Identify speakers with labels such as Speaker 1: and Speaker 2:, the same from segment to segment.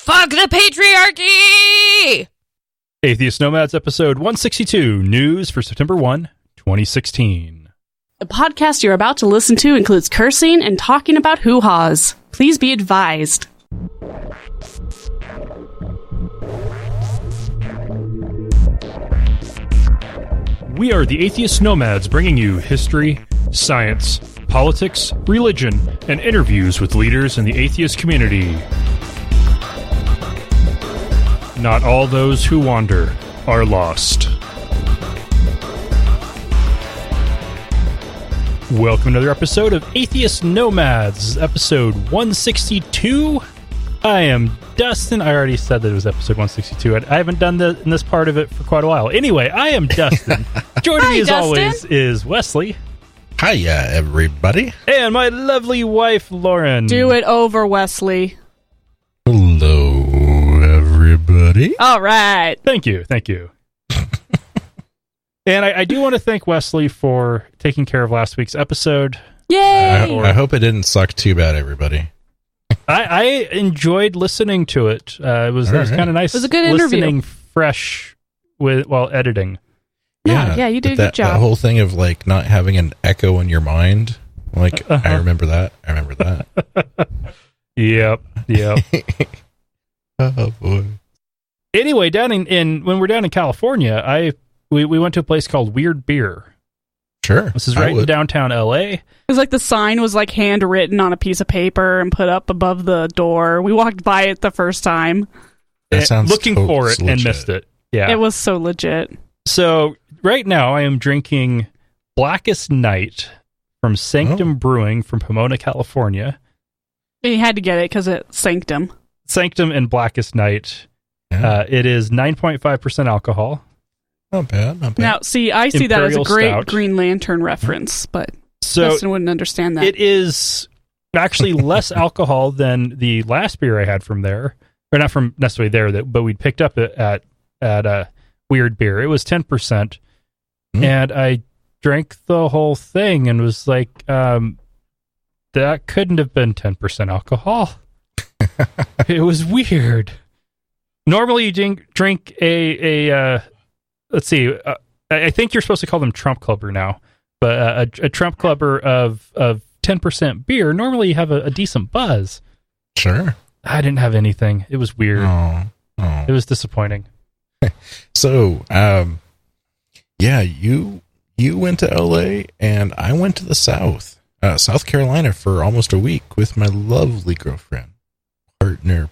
Speaker 1: Fuck the patriarchy!
Speaker 2: Atheist Nomads, episode 162, news for September 1, 2016.
Speaker 3: The podcast you're about to listen to includes cursing and talking about hoo-haws. Please be advised.
Speaker 2: We are the Atheist Nomads, bringing you history, science, politics, religion, and interviews with leaders in the atheist community. Not all those who wander are lost. Welcome to another episode of Atheist Nomads, episode 162. I am Dustin. I already said that it was episode 162. I haven't done this part of it for quite a while. Anyway, I am Dustin. Joining me as always is Wesley.
Speaker 4: Hiya, everybody.
Speaker 2: And my lovely wife, Lauren.
Speaker 3: Do it over, Wesley.
Speaker 4: Hello, everybody.
Speaker 3: All right.
Speaker 2: Thank you. And I do want to thank Wesley for taking care of last week's episode.
Speaker 3: Yay!
Speaker 4: I hope it didn't suck too bad, everybody.
Speaker 2: I enjoyed listening to it. It was kind of nice.
Speaker 3: It was a good interview.
Speaker 2: Listening fresh while editing.
Speaker 3: Yeah, you did a good job.
Speaker 4: That whole thing of like not having an echo in your mind. Like, I remember that.
Speaker 2: Yep.
Speaker 4: Oh boy.
Speaker 2: Anyway, when we're down in California, we went to a place called Weird Beer.
Speaker 4: Sure.
Speaker 2: This is right in downtown LA.
Speaker 3: It was like the sign was like handwritten on a piece of paper and put up above the door. We walked by it the first time.
Speaker 4: That sounds
Speaker 2: looking for it and missed it. Yeah.
Speaker 3: It was so legit.
Speaker 2: So right now I am drinking Blackest Night from Sanctum Brewing from Pomona, California.
Speaker 3: And you had to get it because it's Sanctum.
Speaker 2: Sanctum and Blackest Night.
Speaker 4: Yeah.
Speaker 2: It is 9.5% alcohol.
Speaker 4: Not bad.
Speaker 3: Now, see, I see that as a
Speaker 2: Imperial
Speaker 3: great
Speaker 2: Stout.
Speaker 3: Green Lantern reference, but
Speaker 2: So
Speaker 3: Justin wouldn't understand that.
Speaker 2: it is actually less alcohol than the last beer I had from there, or not from necessarily there, but we'd picked up at Weird Beer. It was 10%, and I drank the whole thing and was like, that couldn't have been 10% alcohol. It was weird. Normally, you drink a let's see. I think you're supposed to call them Trump Clubber now, but a Trump Clubber of 10% beer. Normally, you have a decent buzz.
Speaker 4: Sure.
Speaker 2: I didn't have anything. It was weird.
Speaker 4: Oh.
Speaker 2: It was disappointing.
Speaker 4: So, yeah, you went to LA and I went to the South Carolina for almost a week with my lovely girlfriend, partner,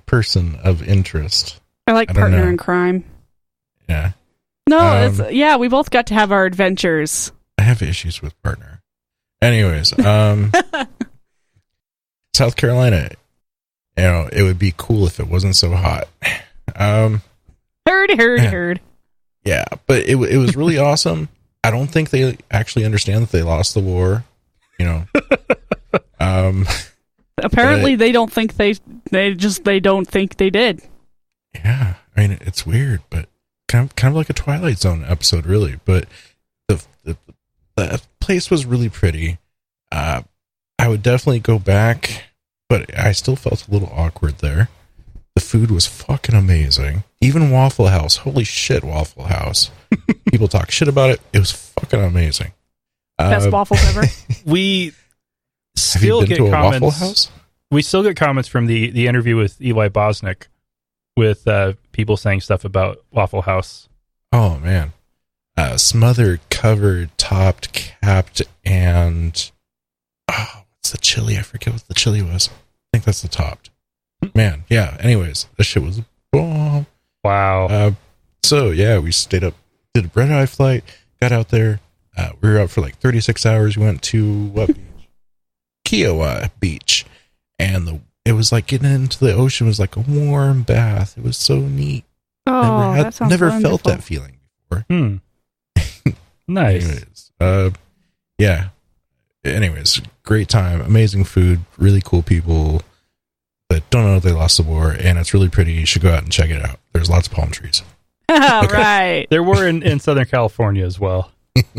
Speaker 4: person of interest.
Speaker 3: I like partner in crime.
Speaker 4: Yeah.
Speaker 3: No, we both got to have our adventures.
Speaker 4: I have issues with partner. Anyways, South Carolina, it would be cool if it wasn't so hot.
Speaker 3: Heard.
Speaker 4: Yeah, but it was really awesome. I don't think they actually understand that they lost the war.
Speaker 3: Apparently, they don't think they don't think they did.
Speaker 4: Yeah, I mean, it's weird, but kind of like a Twilight Zone episode, really. But the place was really pretty. I would definitely go back, but I still felt a little awkward there. The food was fucking amazing. Even Waffle House. Holy shit, Waffle House. People talk shit about it. It was fucking amazing.
Speaker 3: Best waffles ever.
Speaker 2: We
Speaker 4: Have you
Speaker 2: still
Speaker 4: been
Speaker 2: get
Speaker 4: to a
Speaker 2: comments.
Speaker 4: Waffle House?
Speaker 2: We still get comments from the interview with Eli Bosnick, with people saying stuff about Waffle House.
Speaker 4: Oh, man. Smothered, covered, topped, capped, and... what's the chili? I forget what the chili was. I think that's the topped. Man, yeah. Anyways, this shit was a bomb.
Speaker 2: Wow.
Speaker 4: So, yeah, we stayed up, did a red-eye flight, got out there. We were out for like 36 hours. We went to, what beach? Kiowa Beach. And it was like getting into the ocean was like a warm bath. It was so neat.
Speaker 3: Oh, that sounds
Speaker 4: never
Speaker 3: wonderful.
Speaker 4: felt that feeling before.
Speaker 2: Nice.
Speaker 4: Anyways, yeah. Anyways, great time, amazing food, really cool people that don't know they lost the war, and it's really pretty. You should go out and check it out. There's lots of palm trees.
Speaker 3: Right.
Speaker 2: There were in Southern California as well.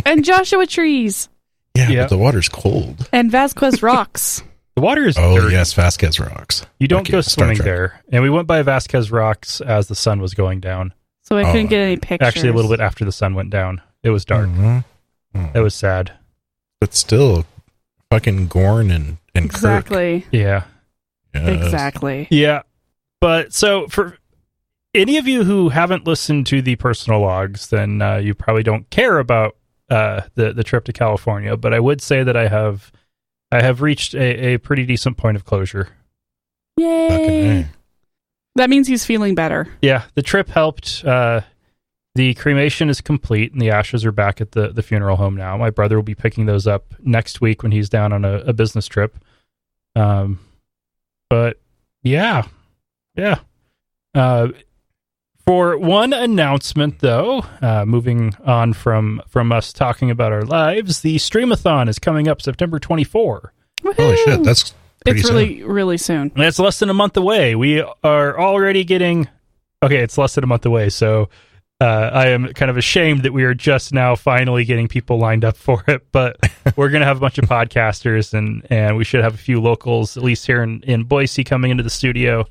Speaker 3: And Joshua trees.
Speaker 4: Yeah, but the water's cold.
Speaker 3: And Vasquez rocks.
Speaker 2: The water is
Speaker 4: Oh,
Speaker 2: dirty.
Speaker 4: yes, Vasquez Rocks.
Speaker 2: You don't
Speaker 4: Okay,
Speaker 2: go
Speaker 4: Star
Speaker 2: swimming
Speaker 4: Trek.
Speaker 2: there. And we went by Vasquez Rocks as the sun was going down.
Speaker 3: So I couldn't get any pictures.
Speaker 2: Actually, a little bit after the sun went down. It was dark.
Speaker 4: Mhm. Oh.
Speaker 2: It was sad.
Speaker 4: But still, fucking Gorn and Kirk.
Speaker 3: Exactly.
Speaker 2: Yeah.
Speaker 4: Yes.
Speaker 3: Exactly.
Speaker 2: Yeah. But so for any of you who haven't listened to the personal logs, then you probably don't care about the trip to California. But I would say that I have reached a pretty decent point of closure.
Speaker 3: Yay.
Speaker 4: Fucking A.
Speaker 3: That means he's feeling better.
Speaker 2: Yeah, the trip helped. The cremation is complete, and the ashes are back at the funeral home now. My brother will be picking those up next week when he's down on a business trip. But yeah. For one announcement, though, moving on from us talking about our lives, the Streamathon is coming up September 24.
Speaker 4: Holy shit, that's pretty
Speaker 3: It's
Speaker 4: soon.
Speaker 3: really, really soon.
Speaker 2: That's less than a month away. We are already getting... Okay, it's less than a month away, so I am kind of ashamed that we are just now finally getting people lined up for it, but we're going to have a bunch of podcasters, and we should have a few locals, at least here in Boise, coming into the studio.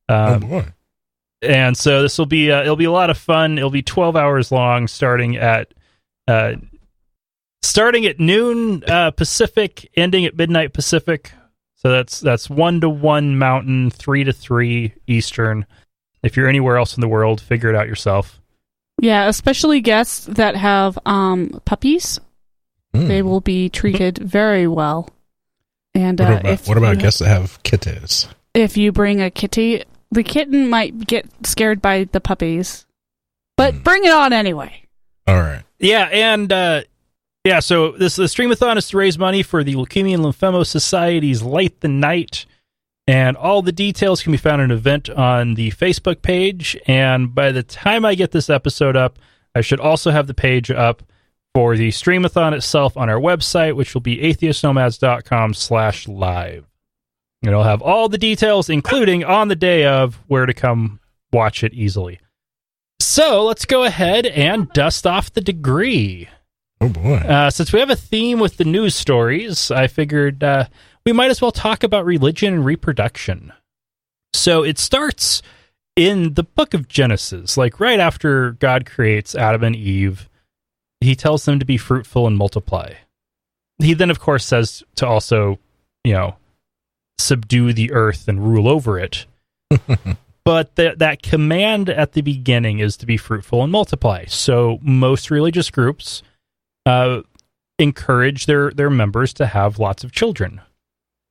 Speaker 4: Oh, boy.
Speaker 2: And so this will be it'll be a lot of fun. It'll be 12 hours long, starting at noon Pacific, ending at midnight Pacific. So that's 1 to 1 Mountain, 3 to 3 Eastern. If you're anywhere else in the world, figure it out yourself.
Speaker 3: Yeah, especially guests that have puppies. They will be treated very well. And
Speaker 4: what about guests that have kittens?
Speaker 3: If you bring a kitty, the kitten might get scared by the puppies. But bring it on anyway.
Speaker 4: All right.
Speaker 2: Yeah, and so the Streamathon is to raise money for the Leukemia and Lymphoma Society's Light the Night. And all the details can be found in an event on the Facebook page. And by the time I get this episode up, I should also have the page up for the Streamathon itself on our website, which will be atheistnomads.com/live. And it'll have all the details, including on the day of where to come watch it easily. So let's go ahead and dust off the degree.
Speaker 4: Oh, boy.
Speaker 2: Since we have a theme with the news stories, I figured we might as well talk about religion and reproduction. So it starts in the book of Genesis, like right after God creates Adam and Eve. He tells them to be fruitful and multiply. He then, of course, says to also, subdue the earth and rule over it. But that command at the beginning is to be fruitful and multiply. So most religious groups encourage their members to have lots of children,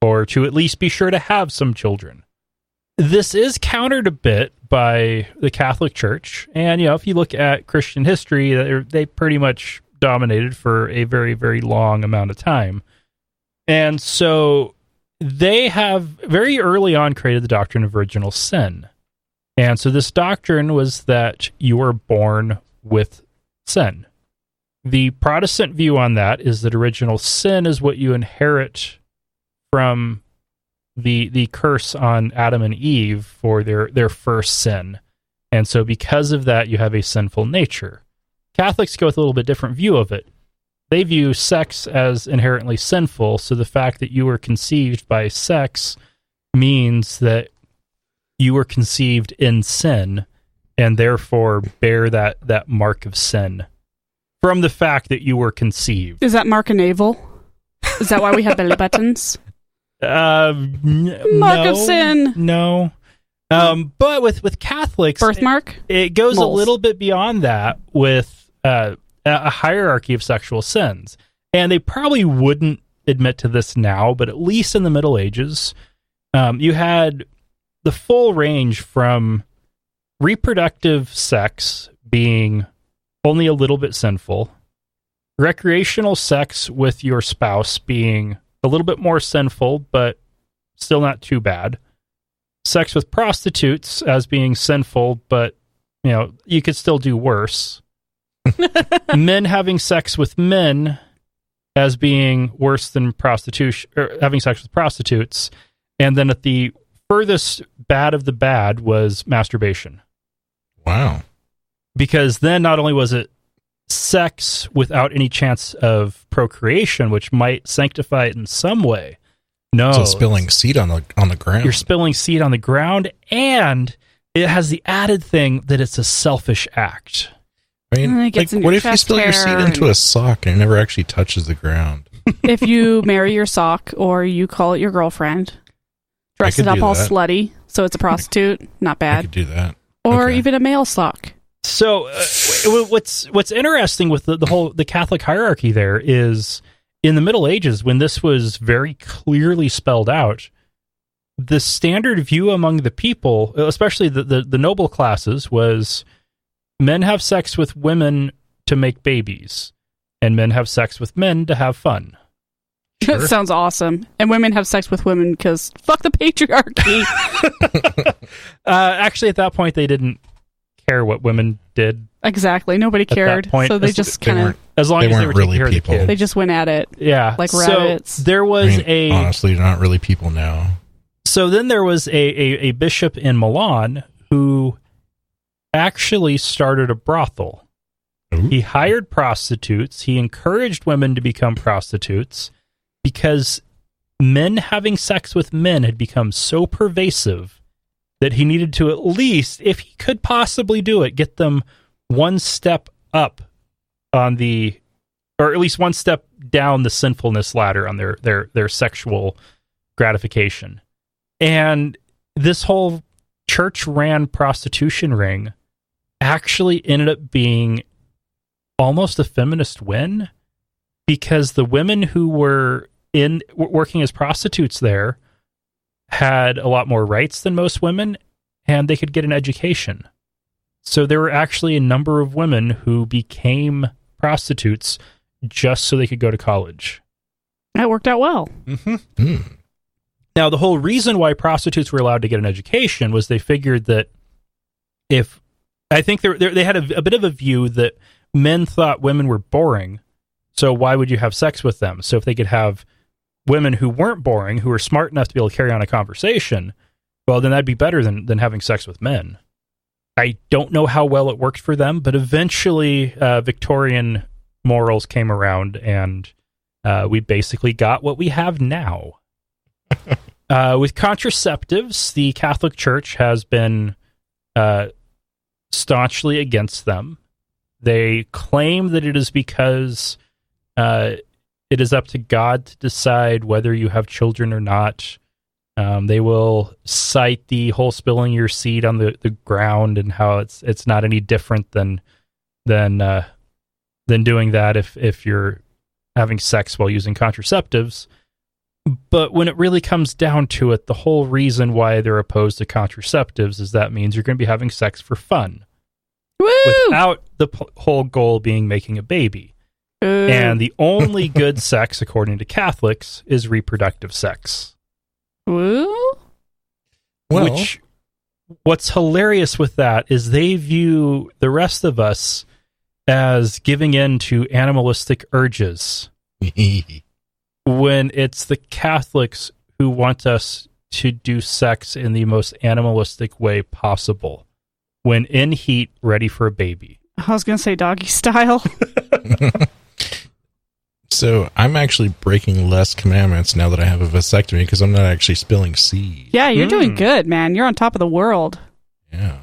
Speaker 2: or to at least be sure to have some children. This is countered a bit by the Catholic Church, and if you look at Christian history, they pretty much dominated for a very, very long amount of time. And so they have very early on created the doctrine of original sin. And so this doctrine was that you were born with sin. The Protestant view on that is that original sin is what you inherit from the curse on Adam and Eve for their first sin. And so because of that, you have a sinful nature. Catholics go with a little bit different view of it. They view sex as inherently sinful, so the fact that you were conceived by sex means that you were conceived in sin, and therefore bear that mark of sin from the fact that you were conceived.
Speaker 3: Is that mark a navel? Is that why we have belly buttons?
Speaker 2: Mark
Speaker 3: of sin.
Speaker 2: No. But with Catholics,
Speaker 3: Birthmark?
Speaker 2: it goes
Speaker 3: Moles.
Speaker 2: a little bit beyond that with a hierarchy of sexual sins. And they probably wouldn't admit to this now, but at least in the Middle Ages, you had the full range from reproductive sex being only a little bit sinful, recreational sex with your spouse being a little bit more sinful, but still not too bad, sex with prostitutes as being sinful, but you could still do worse. Men having sex with men as being worse than prostitution, or having sex with prostitutes. And then at the furthest bad of the bad was masturbation.
Speaker 4: Wow.
Speaker 2: Because then not only was it sex without any chance of procreation, which might sanctify it in some way, No.
Speaker 4: So spilling seed on the ground.
Speaker 2: You're spilling seed on the ground, and it has the added thing that it's a selfish act.
Speaker 4: I mean, like, what if you spill your seed into a sock and it never actually touches the ground?
Speaker 3: If you marry your sock or you call it your girlfriend, dress it up all slutty, so it's a prostitute, not bad.
Speaker 4: I could do that.
Speaker 3: Or even a male sock.
Speaker 2: So what's interesting with the Catholic hierarchy there is in the Middle Ages, when this was very clearly spelled out, the standard view among the people, especially the noble classes, was men have sex with women to make babies, and men have sex with men to have fun.
Speaker 3: Sure. That sounds awesome. And women have sex with women because fuck the patriarchy.
Speaker 2: Actually, at that point, they didn't care what women did.
Speaker 3: Exactly. Nobody cared. So they just kind of...
Speaker 2: As long as they were
Speaker 4: really
Speaker 2: taking care
Speaker 4: people.
Speaker 2: of the kid.
Speaker 3: They just went at it.
Speaker 2: Yeah.
Speaker 3: Like rabbits.
Speaker 2: There was
Speaker 4: honestly, they're not really people now.
Speaker 2: So then there was a bishop in Milan who actually started a brothel.
Speaker 4: Ooh.
Speaker 2: He hired prostitutes. He encouraged women to become prostitutes because men having sex with men had become so pervasive that he needed to at least, if he could possibly do it, get them one step up on the, or at least one step down the sinfulness ladder on their sexual gratification. And this whole church-ran prostitution ring actually ended up being almost a feminist win, because the women who were working as prostitutes there had a lot more rights than most women, and they could get an education. So there were actually a number of women who became prostitutes just so they could go to college.
Speaker 3: That worked out well.
Speaker 2: Mm-hmm. Mm. Now, the whole reason why prostitutes were allowed to get an education was they figured that I think they had a bit of a view that men thought women were boring, so why would you have sex with them? So if they could have women who weren't boring, who were smart enough to be able to carry on a conversation, well, then that'd be better than having sex with men. I don't know how well it worked for them, but eventually Victorian morals came around, and we basically got what we have now. With contraceptives, the Catholic Church has been staunchly against them. They claim that it is because it is up to God to decide whether you have children or not. They will cite the whole spilling your seed on the ground and how it's not any different than doing that if you're having sex while using contraceptives. But when it really comes down to it, the whole reason why they're opposed to contraceptives is that means you're going to be having sex for fun.
Speaker 3: Woo!
Speaker 2: Without the whole goal being making a baby. And the only good sex, according to Catholics, is reproductive sex.
Speaker 3: Woo?
Speaker 2: Well, what's hilarious with that is they view the rest of us as giving in to animalistic urges. When it's the Catholics who want us to do sex in the most animalistic way possible. When in heat, ready for a baby.
Speaker 3: I was going to say doggy style.
Speaker 4: So I'm actually breaking less commandments now that I have a vasectomy because I'm not actually spilling seed.
Speaker 3: Yeah, you're doing good, man. You're on top of the world.
Speaker 4: Yeah.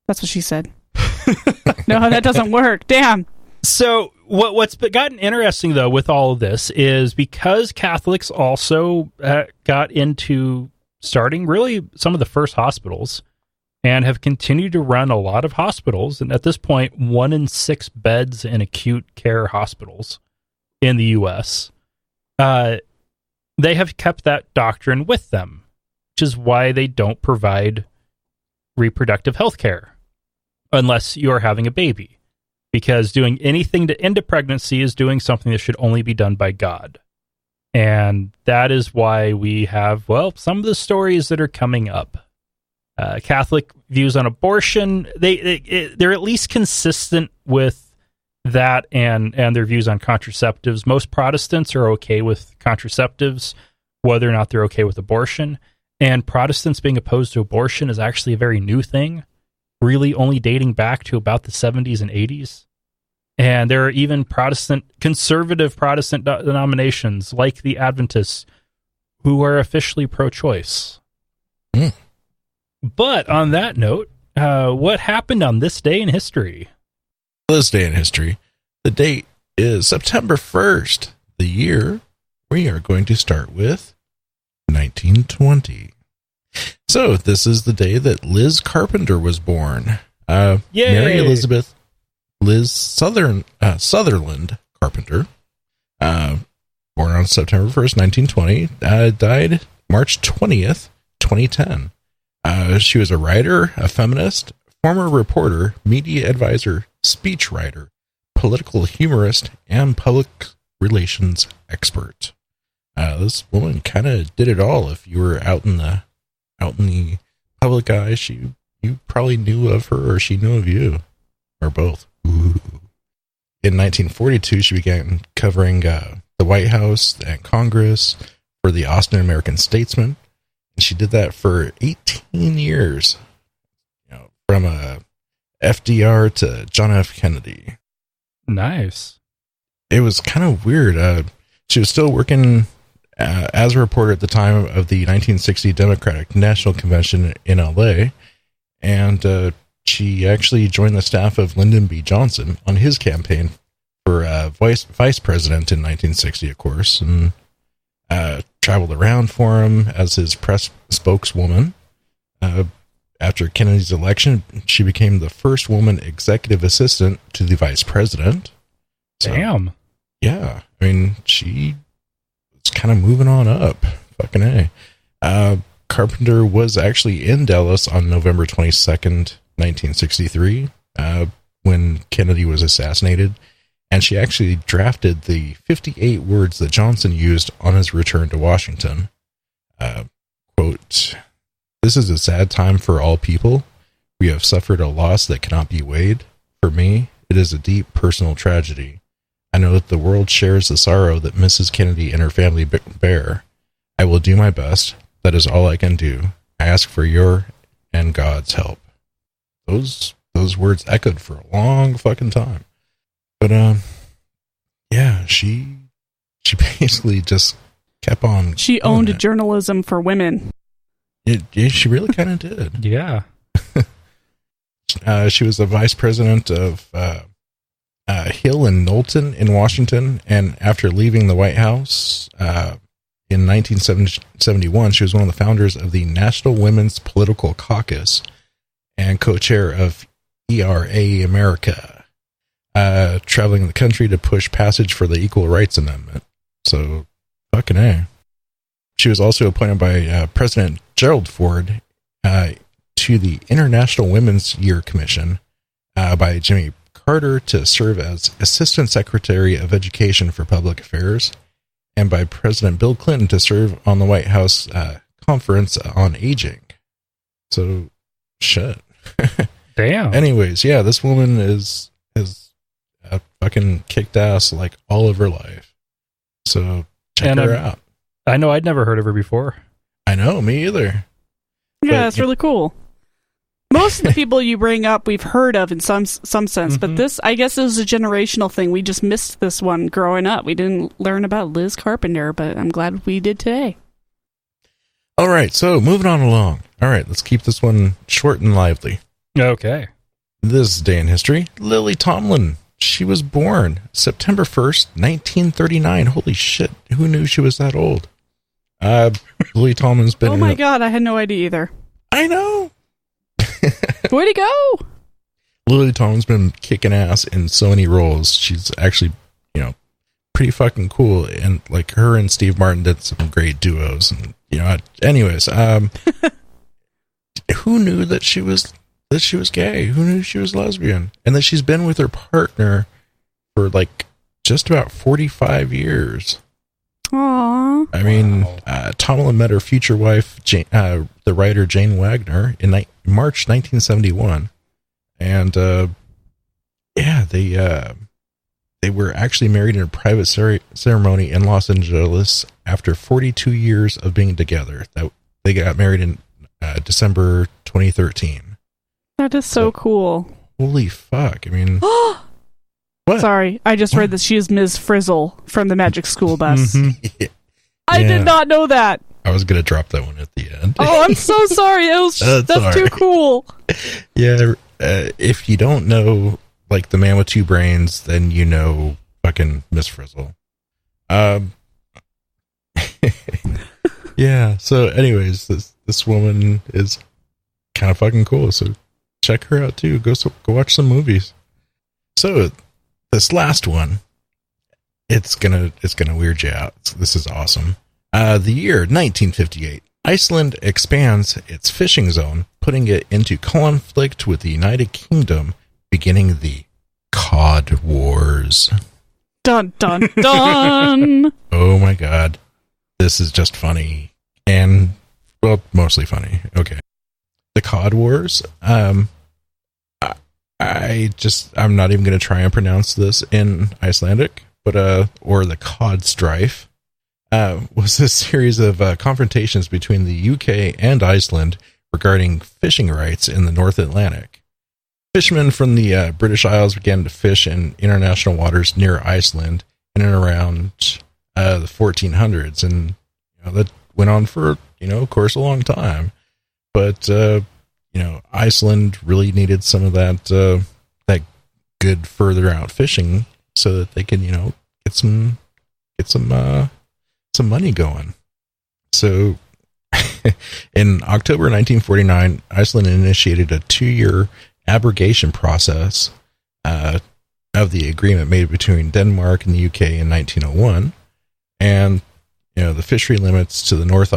Speaker 3: That's what she said. No, that doesn't work. Damn.
Speaker 2: So what's gotten interesting, though, with all of this is because Catholics also got into starting really some of the first hospitals and have continued to run a lot of hospitals. And at this point, 1 in 6 beds in acute care hospitals in the U.S., they have kept that doctrine with them, which is why they don't provide reproductive health care unless you're having a baby. Because doing anything to end a pregnancy is doing something that should only be done by God. And that is why we have, well, some of the stories that are coming up. Catholic views on abortion, they're at least consistent with that and their views on contraceptives. Most Protestants are okay with contraceptives, whether or not they're okay with abortion. And Protestants being opposed to abortion is actually a very new thing, really only dating back to about the 70s and 80s. And there are even conservative Protestant denominations like the Adventists who are officially pro-choice. But on that note, what happened on this day in history?
Speaker 4: This day in history, the date is September 1st. The year, we are going to start with 1920. So this is the day that Liz Carpenter was born. Mary Elizabeth Liz Sutherland Carpenter, born on September 1st, 1920, died March 20th, 2010. She was a writer, a feminist, former reporter, media advisor, speechwriter, political humorist, and public relations expert. This woman kind of did it all. If you were out in the public eye, you probably knew of her, or she knew of you, or both. Ooh. In 1942, she began covering the White House and Congress for the Austin American Statesman, and she did that for 18 years. From FDR to John F. Kennedy.
Speaker 2: Nice.
Speaker 4: It was kind of weird. She was still working as a reporter at the time of the 1960 Democratic National Convention in LA, and she actually joined the staff of Lyndon B. Johnson on his campaign for vice president in 1960, of course, and traveled around for him as his press spokeswoman. After Kennedy's election, she became the first woman executive assistant to the vice president. So,
Speaker 2: damn.
Speaker 4: Yeah. I mean, she was kind of moving on up. Fucking A. Carpenter was actually in Dallas on November 22nd, 1963, when Kennedy was assassinated. And she actually drafted the 58 words that Johnson used on his return to Washington. Quote, "This is a sad time for all people. We have suffered a loss that cannot be weighed. For me, it is a deep personal tragedy. I know that the world shares the sorrow that Mrs. Kennedy and her family bear. I will do my best. That is all I can do. I ask for your and God's help." Those words echoed for a long fucking time. But yeah, she basically just kept on.
Speaker 3: She owned journalism for women.
Speaker 4: Yeah, she really kind of did.
Speaker 2: Yeah.
Speaker 4: She was the vice president of Hill and Knowlton in Washington, and after leaving the White House in 1971, she was one of the founders of the National Women's Political Caucus and co-chair of ERA America, traveling the country to push passage for the Equal Rights Amendment. So, fucking A. She was also appointed by President Gerald Ford to the International Women's Year Commission by Jimmy Carter to serve as Assistant Secretary of Education for Public Affairs, and by President Bill Clinton to serve on the White House Conference on Aging. So, shit.
Speaker 2: Damn.
Speaker 4: Anyways, yeah, this woman has fucking kicked ass like all of her life. So, check her out.
Speaker 2: I know I'd never heard of her before.
Speaker 4: I know, me either.
Speaker 3: Yeah, it's really cool. Most of the people you bring up, we've heard of in some sense, but this, I guess, is a generational thing. We just missed this one growing up. We didn't learn about Liz Carpenter, but I'm glad we did today.
Speaker 4: All right, so moving on along. All right, let's keep this one short and lively.
Speaker 2: Okay.
Speaker 4: This day in history, Lilly Tomlin. She was born September 1st, 1939. Holy shit, who knew she was that old? Lilly Tomlin's been...
Speaker 3: Oh my god, I had no idea either.
Speaker 4: I know!
Speaker 3: Way to go!
Speaker 4: Lilly Tomlin's been kicking ass in so many roles. She's actually, pretty fucking cool. And like her and Steve Martin did some great duos. And anyways, who knew that she was gay? Who knew she was lesbian? And that she's been with her partner for like just about 45 years.
Speaker 3: Aww.
Speaker 4: I mean, Tomlin met her future wife, the writer Jane Wagner, in March 1971, and they were actually married in a private ceremony in Los Angeles after 42 years of being together. They got married in December 2013.
Speaker 3: That is so cool.
Speaker 4: Holy fuck! I mean, what?
Speaker 3: Sorry, I just read that she is Ms. Frizzle from the Magic School Bus.
Speaker 2: Mm-hmm.
Speaker 3: I did not know that.
Speaker 4: I was going to drop that one at the end.
Speaker 3: Oh, I'm so sorry. That's too cool.
Speaker 4: Yeah, if you don't know, like, the man with two brains, then you know fucking Miss Frizzle. Yeah, so anyways, this woman is kind of fucking cool, so check her out too. Go watch some movies. So this last one, it's gonna weird you out. This is awesome. The year 1958, Iceland expands its fishing zone, putting it into conflict with the United Kingdom, beginning the Cod Wars.
Speaker 3: Dun dun dun.
Speaker 4: Oh my god. This is just funny. And, well, mostly funny. Okay. The Cod Wars. I'm not even going to try and pronounce this in Icelandic, but, or the Cod Strife, was a series of confrontations between the UK and Iceland regarding fishing rights in the North Atlantic. Fishermen from the British Isles began to fish in international waters near Iceland in and around the 1400s, and that went on for of course a long time. But Iceland really needed some of that good further out fishing so that they could get some money going. So in October 1949, Iceland initiated a 2-year abrogation process of the agreement made between Denmark and the UK in 1901, and the fishery limits to the north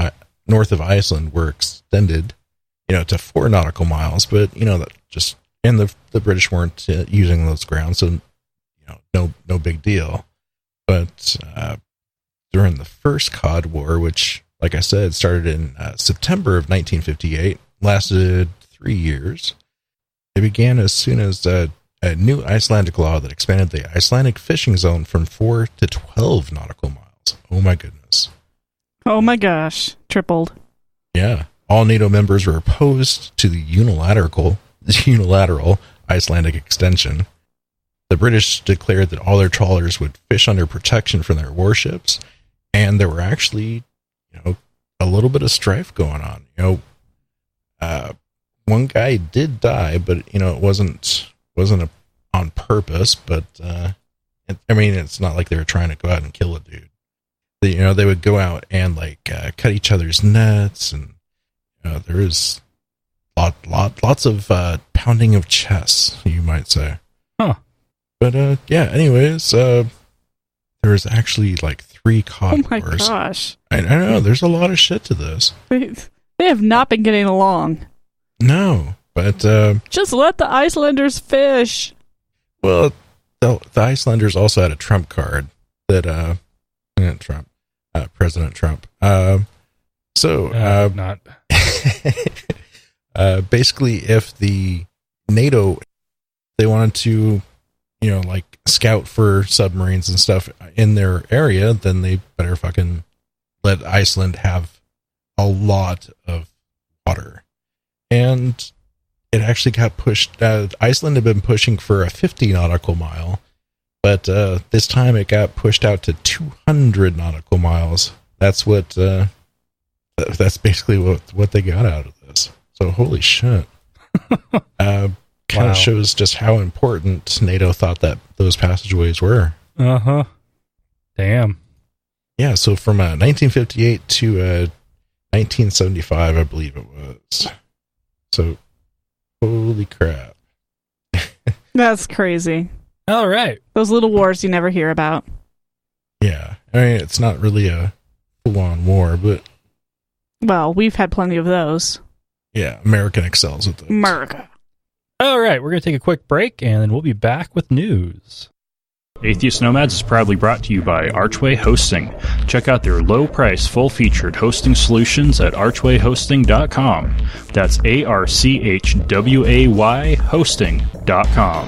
Speaker 4: of Iceland were extended to 4 nautical miles, but that just, and the British weren't using those grounds, so no big deal. But during the first Cod War, which, like I said, started in September of 1958, lasted 3 years. It began as soon as a new Icelandic law that expanded the Icelandic fishing zone from 4 to 12 nautical miles. Oh my goodness.
Speaker 3: Oh my gosh. Tripled.
Speaker 4: Yeah. All NATO members were opposed to the unilateral Icelandic extension. The British declared that all their trawlers would fish under protection from their warships, and there were actually, a little bit of strife going on. One guy did die, but it wasn't on purpose. But it's not like they were trying to go out and kill a dude. They would go out and cut each other's nets, and there was lots of pounding of chests, you might say.
Speaker 2: Huh.
Speaker 4: But anyways, there was actually 3 Cod Wars.
Speaker 3: Oh my gosh.
Speaker 4: I know, there's a lot of shit to this.
Speaker 3: They have not been getting along.
Speaker 4: No, but
Speaker 3: just let the Icelanders fish.
Speaker 4: Well, the Icelanders also had a trump card that President Trump.
Speaker 2: Not.
Speaker 4: Basically, if the NATO, they wanted to, scout for submarines and stuff in their area, then they better fucking let Iceland have a lot of water. And it actually got pushed. Iceland had been pushing for a 50 nautical mile, but this time it got pushed out to 200 nautical miles. That's what. That's basically what they got out of this. So holy shit. Kind of shows just how important NATO thought that those passageways were.
Speaker 2: Uh-huh. Damn.
Speaker 4: Yeah, so from 1958 to 1975, I believe it was. So, holy crap.
Speaker 3: That's crazy.
Speaker 2: All right.
Speaker 3: Those little wars you never hear about.
Speaker 4: Yeah. It's not really a full-on war, but...
Speaker 3: Well, we've had plenty of those.
Speaker 4: Yeah, American excels at those.
Speaker 3: America.
Speaker 2: All right, we're going to take a quick break, and then we'll be back with news. Atheist Nomads is proudly brought to you by Archway Hosting. Check out their low-price, full-featured hosting solutions at archwayhosting.com. That's ARCHWAY hosting.com.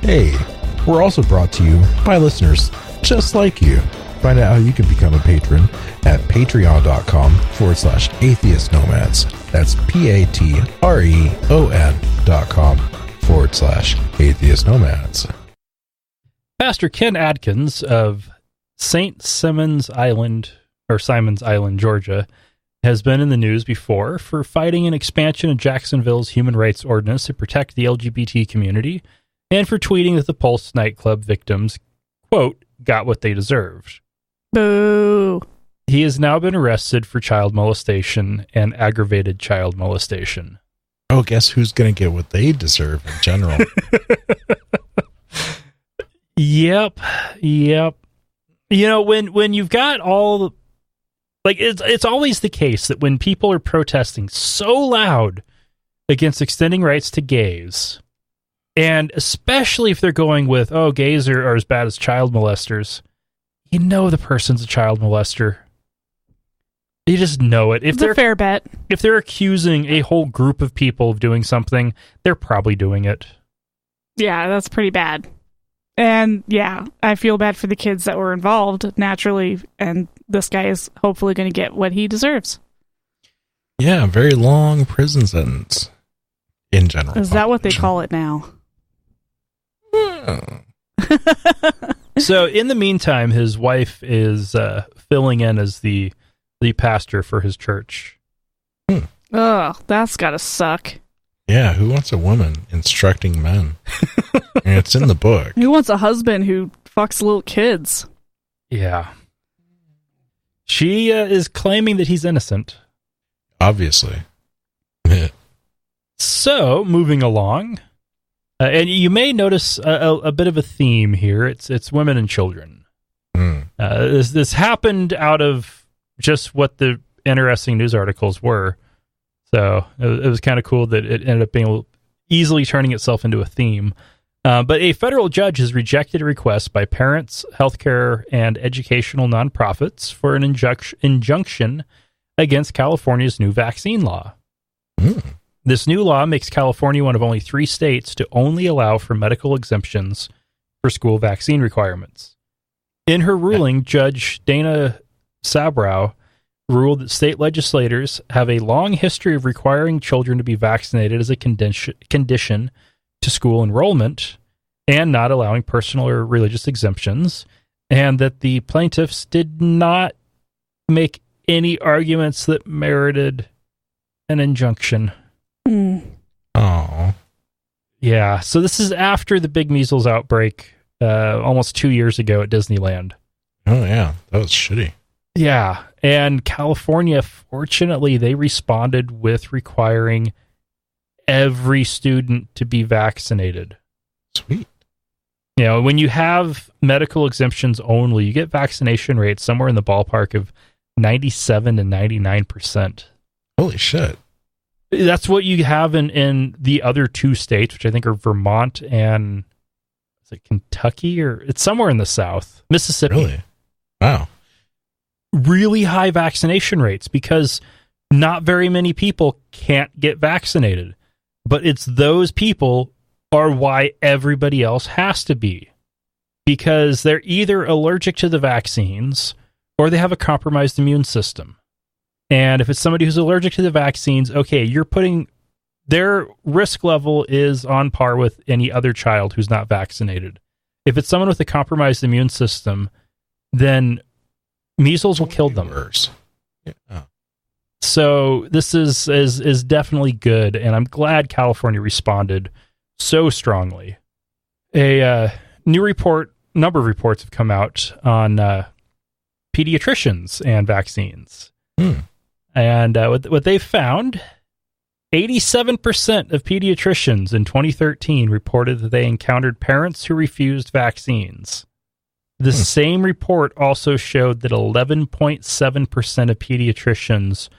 Speaker 5: Hey, we're also brought to you by listeners just like you. Find out how you can become a patron at patreon.com/atheist nomads. That's patreon.com/atheist nomads.
Speaker 2: Pastor Ken Adkins of St. Simon's Island, Georgia, has been in the news before for fighting an expansion of Jacksonville's human rights ordinance to protect the LGBT community, and for tweeting that the Pulse nightclub victims, quote, got what they deserved.
Speaker 3: Boo.
Speaker 2: He has now been arrested for child molestation and aggravated child molestation.
Speaker 4: Oh, guess who's going to get what they deserve in general?
Speaker 2: Yep. You know, when you've got all, like, it's always the case that when people are protesting so loud against extending rights to gays, and especially if they're going with, oh, gays are as bad as child molesters, you know the person's a child molester. You just know it.
Speaker 3: It's a fair bet.
Speaker 2: If they're accusing a whole group of people of doing something, they're probably doing it.
Speaker 3: Yeah, that's pretty bad. And yeah, I feel bad for the kids that were involved, naturally, and this guy is hopefully going to get what he deserves.
Speaker 4: Yeah, very long prison sentence in general.
Speaker 3: Is that what they call it now?
Speaker 2: So in the meantime, his wife is filling in as the pastor for his church.
Speaker 3: Ugh, that's gotta suck.
Speaker 4: Yeah, who wants a woman instructing men? And it's in the book.
Speaker 3: Who wants a husband who fucks little kids?
Speaker 2: Yeah. She is claiming that he's innocent.
Speaker 4: Obviously.
Speaker 2: So, moving along, and you may notice a bit of a theme here. It's women and children. This happened out of just what the interesting news articles were. So it was kind of cool that it ended up being easily turning itself into a theme. But a federal judge has rejected a request by parents, healthcare, and educational nonprofits for an injunction against California's new vaccine law. This new law makes California one of only 3 states to only allow for medical exemptions for school vaccine requirements. In her ruling, Judge Dana Sabrow ruled that state legislators have a long history of requiring children to be vaccinated as a condition to school enrollment and not allowing personal or religious exemptions, and that the plaintiffs did not make any arguments that merited an injunction.
Speaker 4: Oh.
Speaker 2: Yeah, so this is after the big measles outbreak almost 2 years ago at Disneyland.
Speaker 4: Oh, yeah. That was shitty.
Speaker 2: Yeah, and California, fortunately, they responded with requiring every student to be vaccinated.
Speaker 4: Sweet.
Speaker 2: You know, when you have medical exemptions only, you get vaccination rates somewhere in the ballpark of 97 to 99%.
Speaker 4: Holy shit.
Speaker 2: That's what you have in the other 2 states, which I think are Vermont and is it Kentucky, or it's somewhere in the South, Mississippi.
Speaker 4: Really? Wow.
Speaker 2: Really high vaccination rates because not very many people can't get vaccinated, but it's those people are why everybody else has to be, because they're either allergic to the vaccines or they have a compromised immune system. And if it's somebody who's allergic to the vaccines, okay, you're putting their risk level is on par with any other child who's not vaccinated. If it's someone with a compromised immune system, then measles will kill them.
Speaker 4: Yeah.
Speaker 2: So this is definitely good, and I'm glad California responded so strongly. A number of reports have come out on pediatricians and vaccines. And what they found, 87% of pediatricians in 2013 reported that they encountered parents who refused vaccines. The same report also showed that 11.7% of pediatricians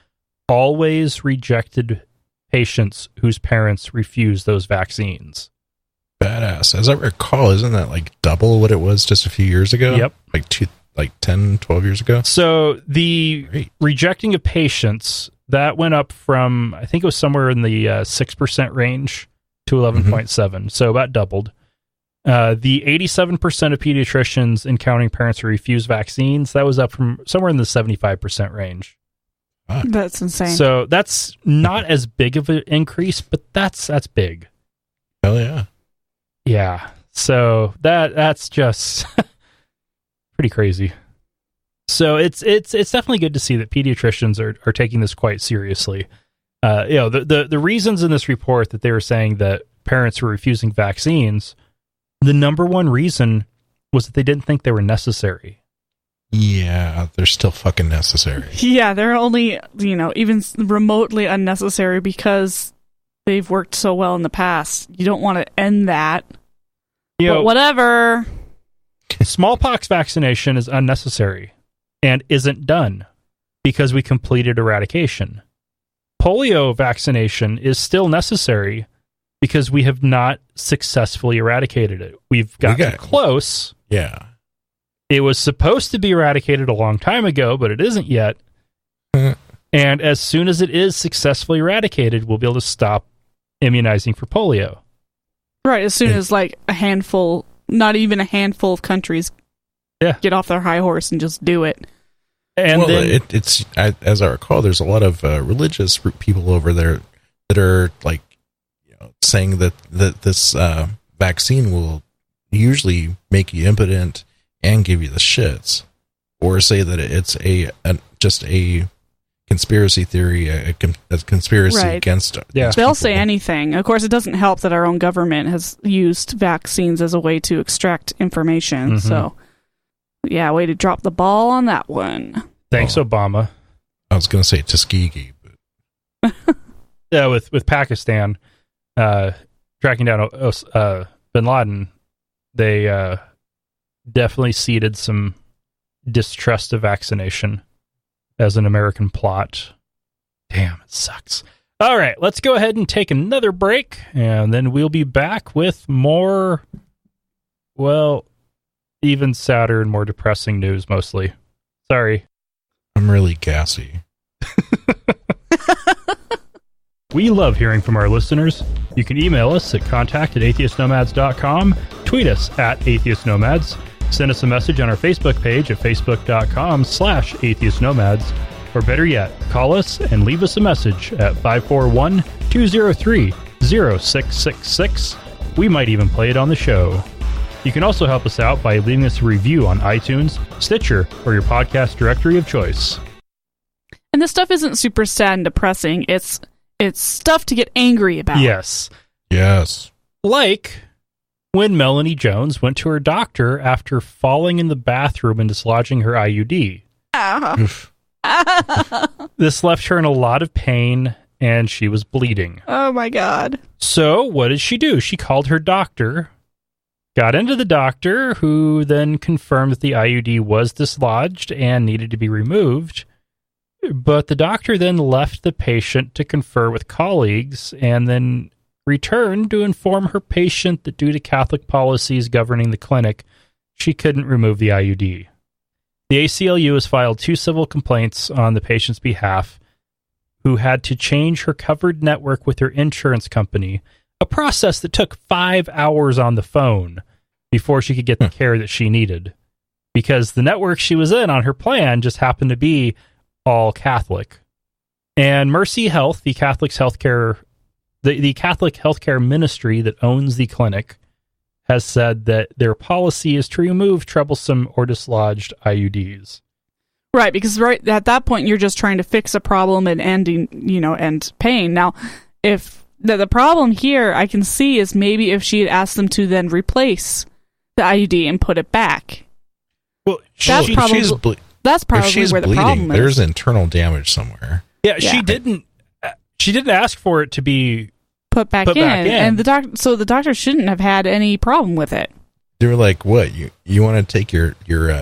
Speaker 2: always rejected patients whose parents refused those vaccines.
Speaker 4: Badass. As I recall, isn't that like double what it was just a few years ago?
Speaker 2: Yep.
Speaker 4: Like 10, 12 years ago?
Speaker 2: So the rejecting of patients, that went up from, I think it was somewhere in the 6% range to 11.7, so about doubled. The 87% of pediatricians encountering parents who refuse vaccines, that was up from somewhere in the 75% range.
Speaker 3: That's insane.
Speaker 2: So that's not as big of an increase, but that's big.
Speaker 4: Hell yeah.
Speaker 2: Yeah. So that's just pretty crazy. So it's definitely good to see that pediatricians are taking this quite seriously. The reasons in this report that they were saying that parents were refusing vaccines, the number one reason was that they didn't think they were necessary.
Speaker 4: Yeah, they're still fucking necessary.
Speaker 3: Yeah, they're only, even remotely unnecessary because they've worked so well in the past. You don't want to end that. But whatever.
Speaker 2: Smallpox vaccination is unnecessary and isn't done because we completed eradication. Polio vaccination is still necessary because we have not successfully eradicated it. We've gotten close.
Speaker 4: Yeah.
Speaker 2: It was supposed to be eradicated a long time ago, but it isn't yet. And as soon as it is successfully eradicated, we'll be able to stop immunizing for polio.
Speaker 3: Right, as soon as like a handful, not even a handful of countries get off their high horse and just do it.
Speaker 2: And then,
Speaker 4: it's as I recall, there's a lot of religious people over there that are like, saying that this vaccine will usually make you impotent and give you the shits, or say that it's just a conspiracy theory, a conspiracy against.
Speaker 3: Yeah, they'll say anything. Of course, it doesn't help that our own government has used vaccines as a way to extract information.
Speaker 2: Mm-hmm.
Speaker 3: So, yeah, way to drop the ball on that one.
Speaker 2: Thanks, Obama.
Speaker 4: I was going to say Tuskegee, but
Speaker 2: yeah, with Pakistan tracking down bin Laden, they definitely seeded some distrust of vaccination as an American plot. Damn, it sucks. All right, let's go ahead and take another break, and then we'll be back with more, even sadder and more depressing news, mostly. Sorry.
Speaker 4: I'm really gassy.
Speaker 2: We love hearing from our listeners. You can email us at contact@atheistnomads.com, tweet us @atheistnomads, send us a message on our Facebook page at facebook.com/atheistnomads, or better yet, call us and leave us a message at 541-203-0666. We might even play it on the show. You can also help us out by leaving us a review on iTunes, Stitcher, or your podcast directory of choice.
Speaker 3: And this stuff isn't super sad and depressing. It's stuff to get angry about.
Speaker 2: Yes. Like when Melanie Jones went to her doctor after falling in the bathroom and dislodging her IUD. This left her in a lot of pain, and she was bleeding.
Speaker 3: Oh, my God.
Speaker 2: So what did she do? She called her doctor, got into the doctor, who then confirmed that the IUD was dislodged and needed to be removed. But the doctor then left the patient to confer with colleagues and then returned to inform her patient that due to Catholic policies governing the clinic, she couldn't remove the IUD. The ACLU has filed 2 civil complaints on the patient's behalf, who had to change her covered network with her insurance company, a process that took 5 hours on the phone before she could get the care that she needed, because the network she was in on her plan just happened to be all Catholic. And Mercy Health, the Catholic healthcare ministry that owns the clinic, has said that their policy is to remove troublesome or dislodged IUDs.
Speaker 3: Right, because right at that point you're just trying to fix a problem and end pain. Now, if the problem here I can see is maybe if she had asked them to then replace the IUD and put it back.
Speaker 2: Well,
Speaker 3: that's probably where the problem is.
Speaker 4: There's internal damage somewhere.
Speaker 2: Yeah, she didn't ask for it to be
Speaker 3: put back in, and the doctor shouldn't have had any problem with it.
Speaker 4: They were like, "What? You want to take your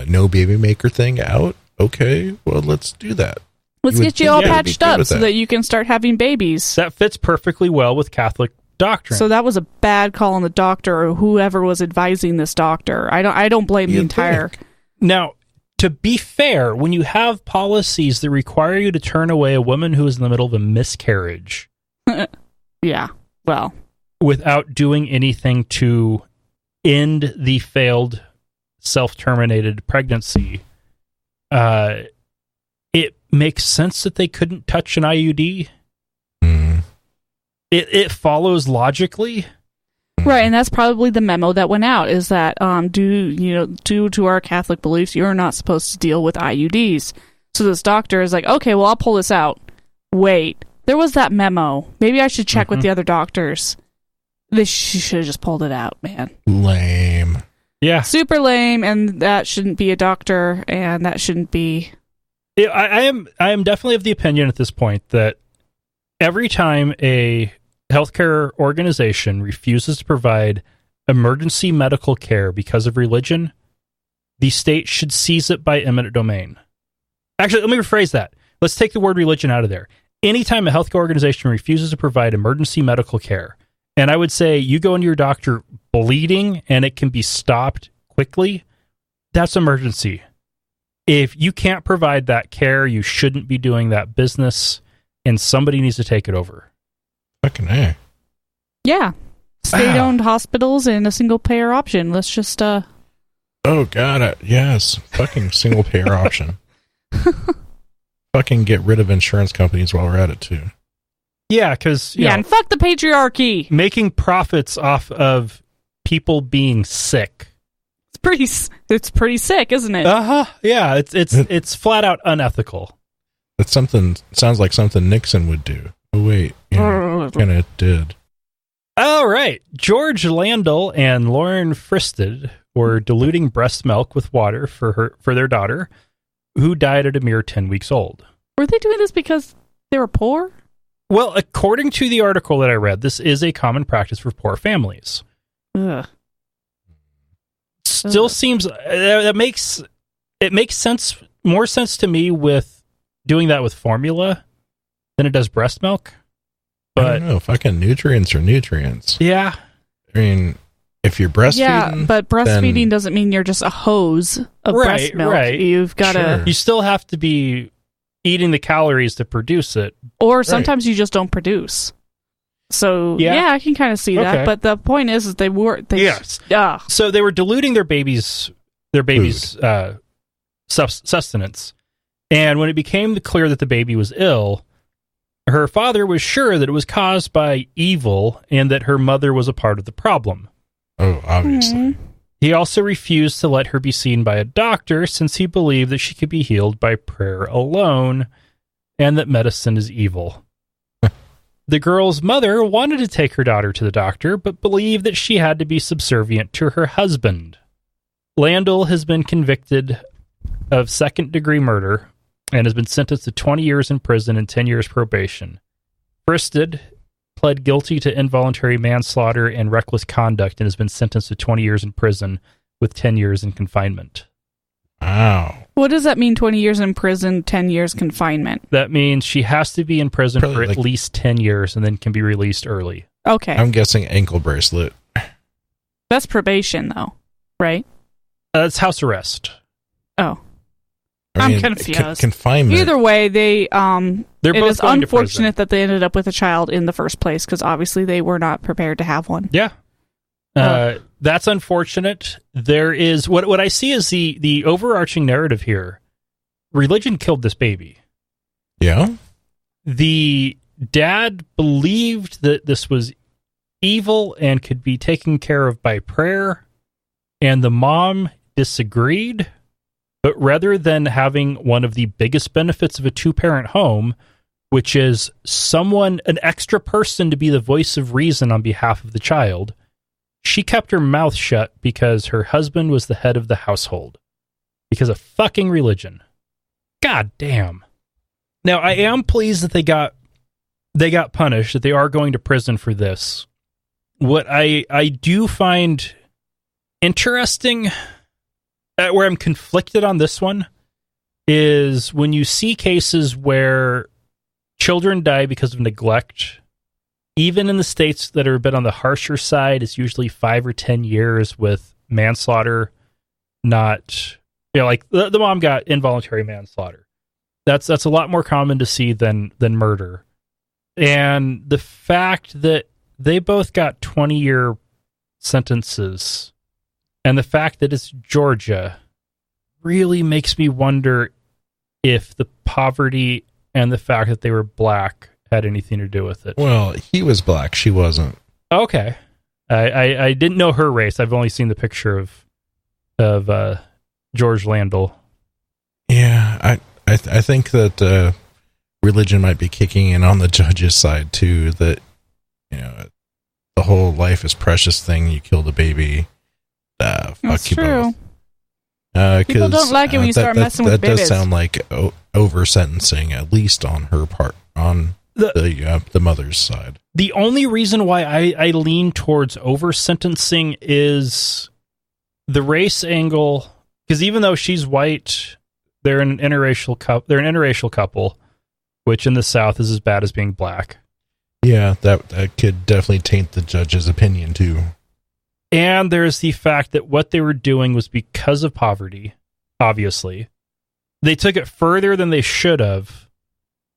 Speaker 4: no baby maker thing out? Okay, well, let's do that.
Speaker 3: Let's get you all patched up so that you can start having babies."
Speaker 2: That fits perfectly well with Catholic doctrine.
Speaker 3: So that was a bad call on the doctor or whoever was advising this doctor. I don't blame the entire.
Speaker 2: Now, to be fair, when you have policies that require you to turn away a woman who is in the middle of a miscarriage,
Speaker 3: yeah, well,
Speaker 2: without doing anything to end the failed self-terminated pregnancy, it makes sense that they couldn't touch an IUD. It follows logically,
Speaker 3: Right, and that's probably the memo that went out, is that due to our Catholic beliefs, you're not supposed to deal with IUDs. So this doctor is like, okay, well, I'll pull this out. Wait, there was that memo. Maybe I should check with the other doctors. She should have just pulled it out, man.
Speaker 4: Lame.
Speaker 2: Yeah.
Speaker 3: Super lame, and that shouldn't be a doctor, and that shouldn't be...
Speaker 2: I am definitely of the opinion at this point that every time a healthcare organization refuses to provide emergency medical care because of religion, the state should seize it by eminent domain. Actually, let me rephrase that. Let's take the word religion out of there. Anytime a healthcare organization refuses to provide emergency medical care, and I would say you go into your doctor bleeding and it can be stopped quickly, that's emergency. If you can't provide that care, you shouldn't be doing that business, and somebody needs to take it over.
Speaker 4: Fucking A.
Speaker 3: Yeah. State-owned hospitals and a single-payer option. Let's just,
Speaker 4: Oh, God, yes. Fucking single-payer option. Fucking get rid of insurance companies while we're at it, too.
Speaker 2: Yeah, because...
Speaker 3: and fuck the patriarchy!
Speaker 2: Making profits off of people being sick.
Speaker 3: It's pretty sick, isn't it?
Speaker 2: Yeah, it's flat out unethical.
Speaker 4: That's sounds like something Nixon would do. Oh wait, kind of did.
Speaker 2: All right, George Landell and Lauren Fristed were diluting breast milk with water for their daughter, who died at a mere 10 weeks old.
Speaker 3: Were they doing this because they were poor?
Speaker 2: Well, according to the article that I read, this is a common practice for poor families.
Speaker 3: Ugh.
Speaker 2: Still seems that makes more sense to me with doing that with formula than it does breast milk. But
Speaker 4: I don't know, fucking nutrients are nutrients.
Speaker 2: Yeah.
Speaker 4: I mean, if you're breastfeeding,
Speaker 3: yeah, but breastfeeding doesn't mean you're just a hose of breast milk.
Speaker 2: Right.
Speaker 3: You've got to.
Speaker 2: You still have to be eating the calories to produce it,
Speaker 3: or sometimes you just don't produce. So yeah, I can kind of see that. But the point is they were.
Speaker 2: So they were diluting their baby's sustenance, and when it became clear that the baby was ill, her father was sure that it was caused by evil and that her mother was a part of the problem.
Speaker 4: Oh, obviously.
Speaker 3: Mm-hmm.
Speaker 2: He also refused to let her be seen by a doctor since he believed that she could be healed by prayer alone and that medicine is evil. The girl's mother wanted to take her daughter to the doctor, but believed that she had to be subservient to her husband. Landell has been convicted of second-degree murder and has been sentenced to 20 years in prison and 10 years probation. Fristed pled guilty to involuntary manslaughter and reckless conduct and has been sentenced to 20 years in prison with 10 years in confinement.
Speaker 4: Wow.
Speaker 3: What does that mean, 20 years in prison, 10 years confinement?
Speaker 2: That means she has to be in prison for at least 10 years and then can be released early.
Speaker 3: Okay.
Speaker 4: I'm guessing ankle bracelet.
Speaker 3: That's probation, though, right?
Speaker 2: That's house arrest.
Speaker 3: Oh.
Speaker 4: I'm
Speaker 3: confused.
Speaker 4: Confinement.
Speaker 3: Either way, it is unfortunate that they ended up with a child in the first place, because obviously they were not prepared to have one.
Speaker 2: Yeah. That's unfortunate. There is what I see is the overarching narrative here. Religion killed this baby.
Speaker 4: Yeah.
Speaker 2: The dad believed that this was evil and could be taken care of by prayer, and the mom disagreed. But rather than having one of the biggest benefits of a two-parent home, which is an extra person to be the voice of reason on behalf of the child, she kept her mouth shut because her husband was the head of the household. Because of fucking religion. God damn. Now, I am pleased that they got punished, that they are going to prison for this. What I do find interesting, where I'm conflicted on this one, is when you see cases where children die because of neglect. Even in the states that are a bit on the harsher side, it's usually 5 or 10 years with manslaughter, not, like the mom got involuntary manslaughter. That's a lot more common to see than murder. And the fact that they both got 20-year sentences, and the fact that it's Georgia, really makes me wonder if the poverty and the fact that they were black had anything to do with it.
Speaker 4: Well, he was black, she wasn't.
Speaker 2: Okay. I didn't know her race. I've only seen the picture of George Landell.
Speaker 4: Yeah, I think that religion might be kicking in on the judge's side too. That the whole life is precious thing. You kill the baby. Fuck
Speaker 3: That's
Speaker 4: you
Speaker 3: true.
Speaker 4: both.
Speaker 3: People don't like it when you start messing with
Speaker 4: babies. That does
Speaker 3: babies.
Speaker 4: sound like over sentencing, at least on her part, on the mother's side.
Speaker 2: The only reason why I lean towards over sentencing is the race angle, because even though she's white, they're an interracial couple, which in the South is as bad as being black.
Speaker 4: Yeah, that could definitely taint the judge's opinion too.
Speaker 2: And there's the fact that what they were doing was because of poverty, obviously. They took it further than they should have.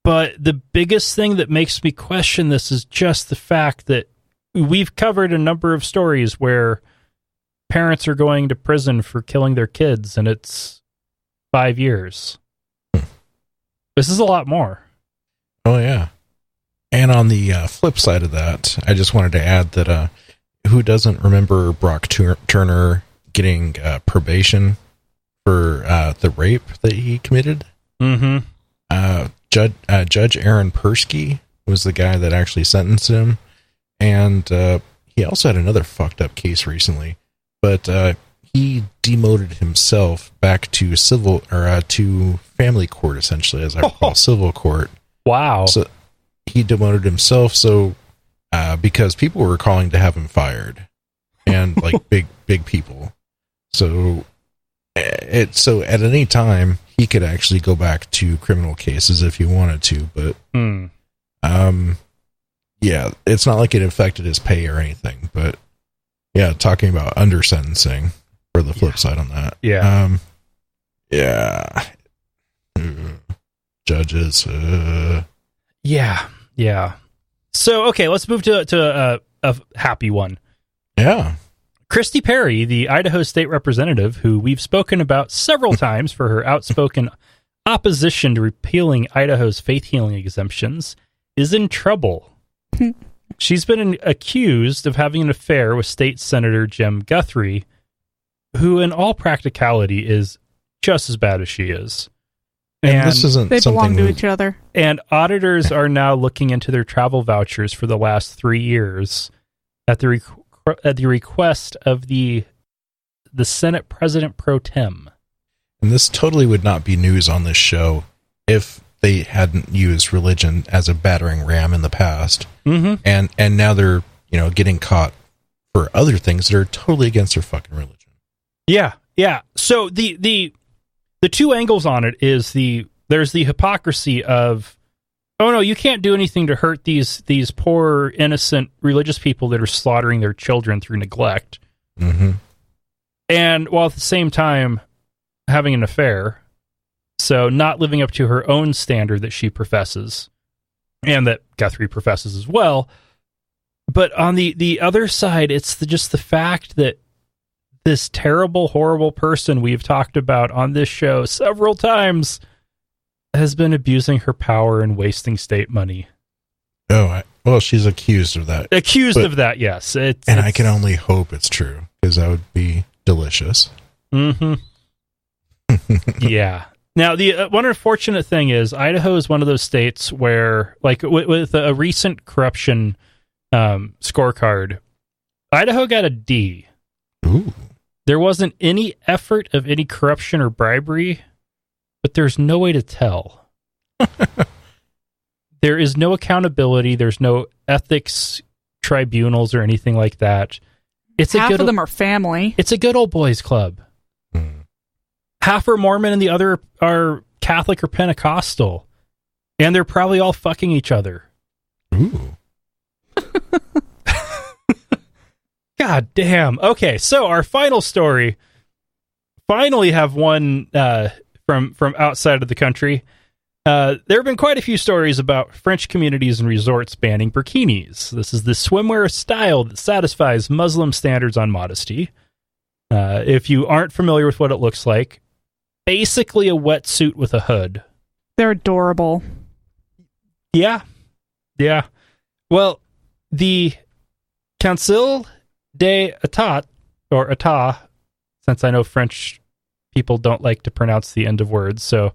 Speaker 2: But the biggest thing that makes me question this is just the fact that we've covered a number of stories where parents are going to prison for killing their kids, and it's 5 years. This is a lot more.
Speaker 4: Oh, yeah. And on the flip side of that, I just wanted to add that who doesn't remember Brock Turner getting probation for the rape that he committed?
Speaker 2: Mm-hmm.
Speaker 4: Judge Aaron Persky was the guy that actually sentenced him. And he also had another fucked up case recently. But he demoted himself back to to family court, essentially, as I recall, civil court.
Speaker 2: Wow.
Speaker 4: So he demoted himself because people were calling to have him fired, and like big people. So at any time he could actually go back to criminal cases if he wanted to, but yeah, it's not like it affected his pay or anything. But yeah, talking about under sentencing for the flip side on that.
Speaker 2: Yeah.
Speaker 4: Judges.
Speaker 2: Yeah. So, okay, let's move to a happy one.
Speaker 4: Yeah.
Speaker 2: Kristi Perry, the Idaho state representative, who we've spoken about several times for her outspoken opposition to repealing Idaho's faith healing exemptions, is in trouble. She's been accused of having an affair with State Senator Jim Guthrie, who in all practicality is just as bad as she is.
Speaker 4: And this isn't
Speaker 3: They belong
Speaker 4: something
Speaker 3: to each other.
Speaker 2: And auditors are now looking into their travel vouchers for the last 3 years at the request of the Senate President Pro Tem.
Speaker 4: And this totally would not be news on this show if they hadn't used religion as a battering ram in the past.
Speaker 2: Mm-hmm.
Speaker 4: And now they're, getting caught for other things that are totally against their fucking religion.
Speaker 2: Yeah. So the two angles on it is there's the hypocrisy of, oh no, you can't do anything to hurt these poor innocent religious people that are slaughtering their children through neglect.
Speaker 4: Mm-hmm.
Speaker 2: And while at the same time having an affair, so not living up to her own standard that she professes, and that Guthrie professes as well. But on the other side, it's just the fact that this terrible, horrible person we've talked about on this show several times has been abusing her power and wasting state money.
Speaker 4: Oh, well, she's accused of that.
Speaker 2: Of that, yes.
Speaker 4: I can only hope it's true, because that would be delicious.
Speaker 2: Mm-hmm. Yeah. Now, the one unfortunate thing is Idaho is one of those states where, like, with a recent corruption scorecard, Idaho got a D.
Speaker 4: Ooh.
Speaker 2: There wasn't any effort of any corruption or bribery, but there's no way to tell. There is no accountability. There's no ethics tribunals or anything like that.
Speaker 3: Half of them are family.
Speaker 2: It's a good old boys club. Half are Mormon and the other are Catholic or Pentecostal. And they're probably all fucking each other.
Speaker 4: Ooh.
Speaker 2: God damn. Okay, so our final story. Finally have one from outside of the country. There have been quite a few stories about French communities and resorts banning burkinis. This is the swimwear style that satisfies Muslim standards on modesty. If you aren't familiar with what it looks like, basically a wetsuit with a hood.
Speaker 3: They're adorable.
Speaker 2: Yeah. Well, the Council d'État, or État, since I know French people don't like to pronounce the end of words. So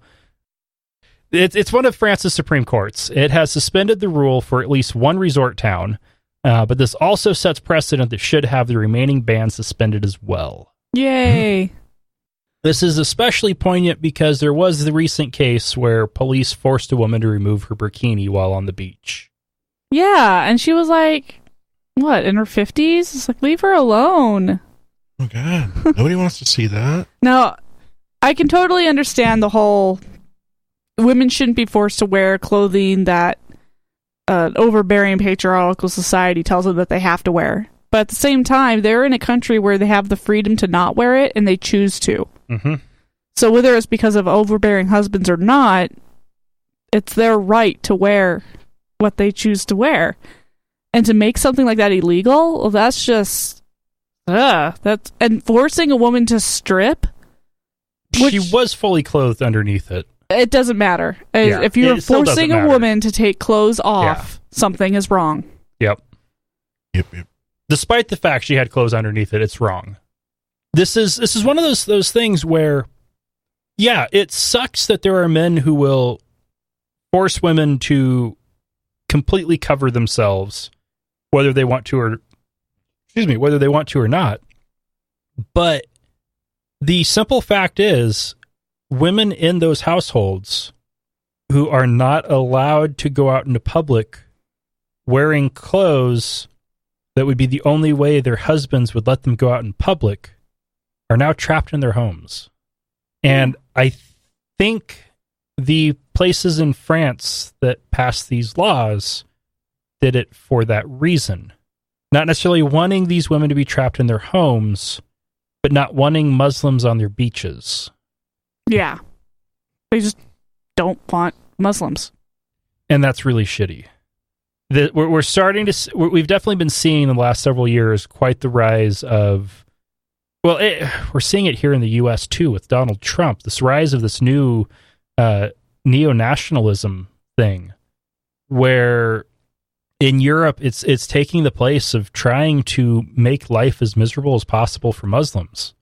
Speaker 2: it's one of France's Supreme Courts. It has suspended the rule for at least one resort town, but this also sets precedent that should have the remaining bans suspended as well.
Speaker 3: Yay.
Speaker 2: This is especially poignant because there was the recent case where police forced a woman to remove her burkini while on the beach.
Speaker 3: Yeah, and she was like, what, in her 50s? It's like, leave her alone.
Speaker 4: Oh, God. Nobody wants to see that.
Speaker 3: Now, I can totally understand the whole women shouldn't be forced to wear clothing that an overbearing patriarchal society tells them that they have to wear. But at the same time, they're in a country where they have the freedom to not wear it, and they choose to.
Speaker 2: Mm-hmm.
Speaker 3: So whether it's because of overbearing husbands or not, it's their right to wear what they choose to wear. And to make something like that illegal, well, that's just... that's and forcing a woman to strip.
Speaker 2: She was fully clothed underneath it.
Speaker 3: It doesn't matter.
Speaker 2: Yeah,
Speaker 3: if you're forcing a
Speaker 2: matter.
Speaker 3: woman to take clothes off, something is wrong.
Speaker 2: Yep.
Speaker 4: Yep.
Speaker 2: Despite the fact she had clothes underneath it, it's wrong. This is one of those things where, yeah, it sucks that there are men who will force women to completely cover themselves, whether they want to or not. But the simple fact is, women in those households who are not allowed to go out into public wearing clothes that would be the only way their husbands would let them go out in public are now trapped in their homes. And I think the places in France that passed these laws did it for that reason. Not necessarily wanting these women to be trapped in their homes, but not wanting Muslims on their beaches.
Speaker 3: Yeah. They just don't want Muslims.
Speaker 2: And that's really shitty. We're starting to... We've definitely been seeing in the last several years quite the rise of... Well, we're seeing it here in the U.S. too with Donald Trump. This rise of this new neo-nationalism thing, where in Europe it's taking the place of trying to make life as miserable as possible for Muslims.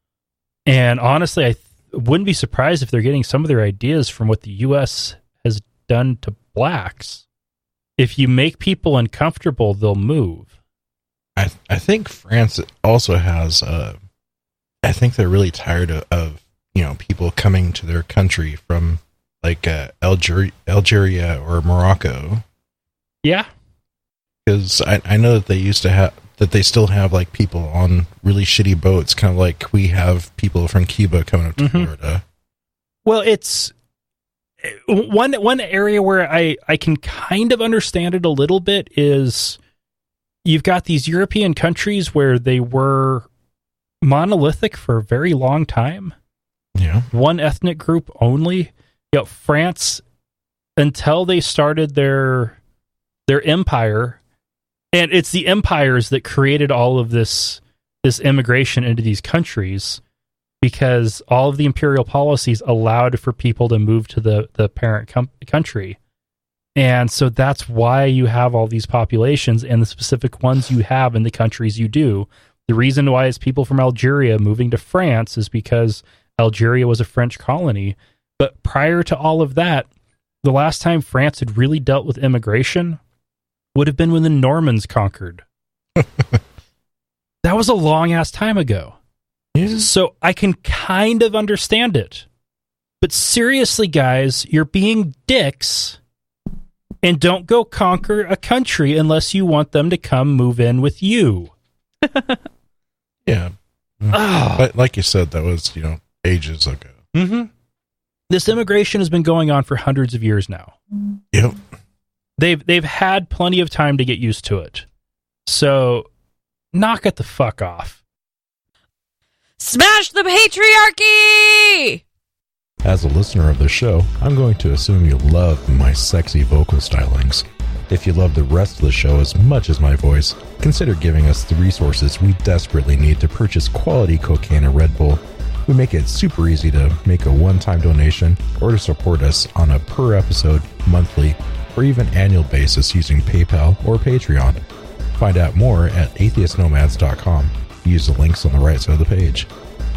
Speaker 2: And honestly, I wouldn't be surprised if they're getting some of their ideas from what the U.S. has done to blacks. If you make people uncomfortable, they'll move.
Speaker 4: I think France also has... I think they're really tired of people coming to their country from like Algeria or Morocco.
Speaker 2: Yeah,
Speaker 4: because I know that they still have like people on really shitty boats, kind of like we have people from Cuba coming up to Florida.
Speaker 2: Well, it's one area where I can kind of understand it a little bit is you've got these European countries where they were monolithic for a very long time.
Speaker 4: Yeah.
Speaker 2: One ethnic group only. France, until they started their empire, and it's the empires that created all of this immigration into these countries, because all of the imperial policies allowed for people to move to the parent country. And so that's why you have all these populations and the specific ones you have in the countries you do. The reason why it's people from Algeria moving to France is because Algeria was a French colony. But prior to all of that, the last time France had really dealt with immigration would have been when the Normans conquered. That was a long-ass time ago.
Speaker 4: Yeah.
Speaker 2: So I can kind of understand it. But seriously, guys, you're being dicks, and don't go conquer a country unless you want them to come move in with you.
Speaker 4: Yeah. But like you said, that was, ages ago.
Speaker 2: Mm-hmm. This immigration has been going on for hundreds of years now.
Speaker 4: Yep.
Speaker 2: They've had plenty of time to get used to it. So knock it the fuck off.
Speaker 1: Smash the patriarchy!
Speaker 5: As a listener of the show, I'm going to assume you love my sexy vocal stylings. If you love the rest of the show as much as my voice, consider giving us the resources we desperately need to purchase quality cocaine and Red Bull. We make it super easy to make a one-time donation or to support us on a per episode, monthly, or even annual basis using PayPal or Patreon. Find out more at atheistnomads.com. Use the links on the right side of the page.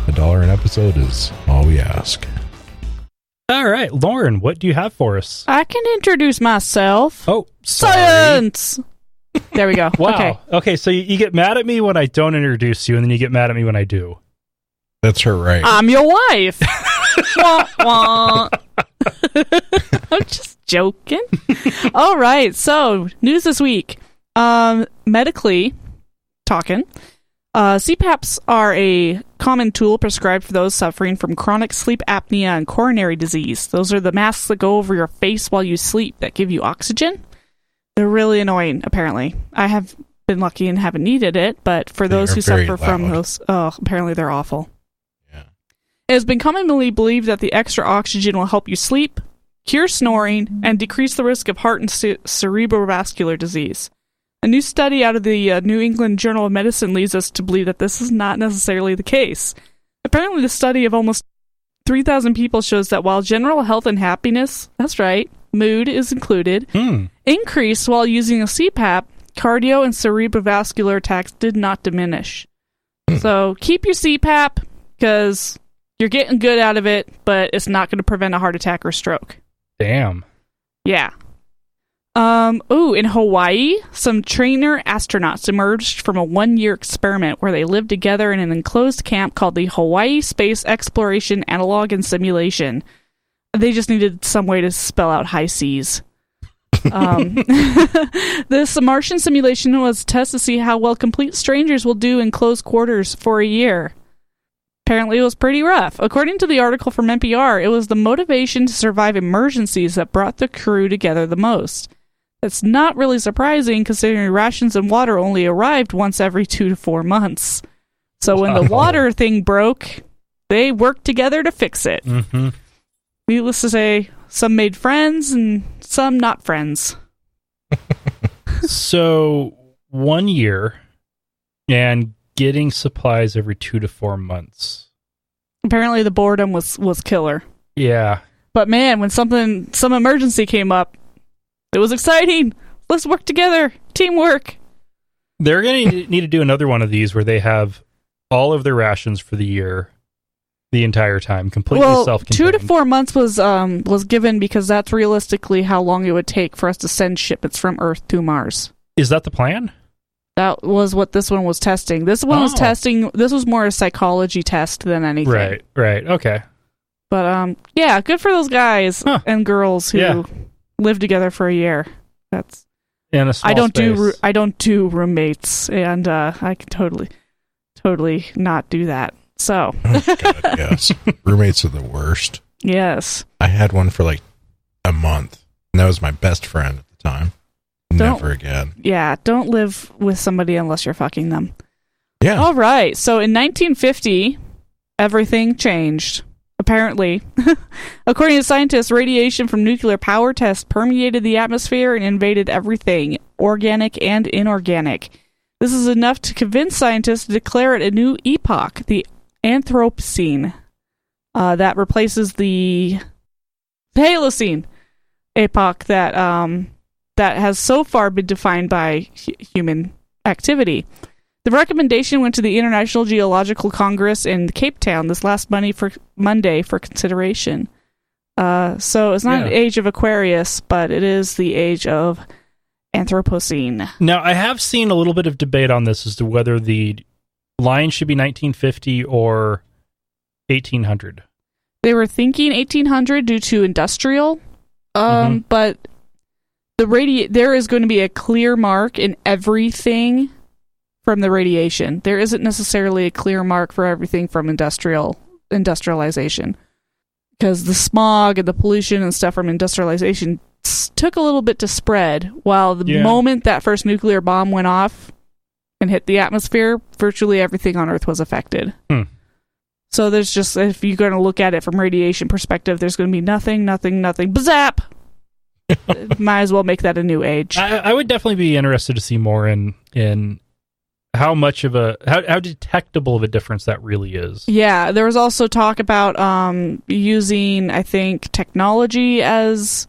Speaker 5: $1 an episode is all we ask.
Speaker 2: All right, Lauren, what do you have for us?
Speaker 3: I can introduce myself.
Speaker 2: Oh, sorry.
Speaker 3: Science! There we go.
Speaker 2: Wow. Okay, so you get mad at me when I don't introduce you, and then you get mad at me when I do.
Speaker 4: That's her right.
Speaker 3: I'm your wife. Wah, wah. I'm just joking. All right, so news this week. Medically talking, CPAPs are a common tool prescribed for those suffering from chronic sleep apnea and coronary disease. Those are the masks that go over your face while you sleep that give you oxygen. They're really annoying, apparently. I have been lucky and haven't needed it, but for those who suffer from those, apparently they're awful.
Speaker 4: Yeah.
Speaker 3: It has been commonly believed that the extra oxygen will help you sleep, cure snoring, and decrease the risk of heart and cerebrovascular disease. A new study out of the New England Journal of Medicine leads us to believe that this is not necessarily the case. Apparently, the study of almost 3,000 people shows that while general health and happiness, that's right, mood is included, increased while using a CPAP, cardio and cerebrovascular attacks did not diminish. So keep your CPAP because you're getting good out of it, but it's not going to prevent a heart attack or stroke.
Speaker 2: Damn.
Speaker 3: Yeah. In Hawaii, some trainer astronauts emerged from a 1-year experiment where they lived together in an enclosed camp called the Hawaii Space Exploration Analog and Simulation. They just needed some way to spell out high seas. This Martian simulation was a test to see how well complete strangers will do in close quarters for a year. Apparently, it was pretty rough. According to the article from NPR, it was the motivation to survive emergencies that brought the crew together the most. That's not really surprising, considering rations and water only arrived once every 2 to 4 months. So when the water thing broke, they worked together to fix it.
Speaker 2: Mm-hmm.
Speaker 3: Needless to say, some made friends and some not friends.
Speaker 2: So 1 year and getting supplies every 2 to 4 months.
Speaker 3: Apparently the boredom was killer.
Speaker 2: Yeah.
Speaker 3: But man, when some emergency came up, it was exciting. Let's work together. Teamwork.
Speaker 2: They're going to need to do another one of these where they have all of their rations for the year, the entire time, completely self-contained.
Speaker 3: 2 to 4 months was given because that's realistically how long it would take for us to send shipments from Earth to Mars.
Speaker 2: Is that the plan?
Speaker 3: That was what this one was testing. This one was testing. This was more a psychology test than anything.
Speaker 2: Right. Okay.
Speaker 3: But yeah, good for those guys and girls who live together for a year. That's
Speaker 2: in a small space.
Speaker 3: I don't do roommates, and I can totally not do that. So,
Speaker 4: oh, God, yes, roommates are the worst.
Speaker 3: Yes,
Speaker 4: I had one for like a month, and that was my best friend at the time. Never again.
Speaker 3: Yeah, don't live with somebody unless you're fucking them.
Speaker 4: Yeah.
Speaker 3: All right. So in 1950, everything changed. Apparently, according to scientists, radiation from nuclear power tests permeated the atmosphere and invaded everything, organic and inorganic. This is enough to convince scientists to declare it a new epoch, the Anthropocene, that replaces the Holocene epoch that has so far been defined by human activity. The recommendation went to the International Geological Congress in Cape Town this last Monday for consideration. So it's not an age of Aquarius, but it is the age of Anthropocene.
Speaker 2: Now, I have seen a little bit of debate on this as to whether the line should be 1950 or 1800.
Speaker 3: They were thinking 1800 due to industrial, but there is going to be a clear mark in everything from the radiation. There isn't necessarily a clear mark for everything from industrialization, because the smog and the pollution and stuff from industrialization took a little bit to spread, while the moment that first nuclear bomb went off and hit the atmosphere, virtually everything on Earth was affected. So there's just, if you're going to look at it from radiation perspective, there's going to be nothing, bazap! Might as well make that a new age.
Speaker 2: I would definitely be interested to see more in how much of how detectable of a difference that really is.
Speaker 3: Yeah, there was also talk about using, I think, technology as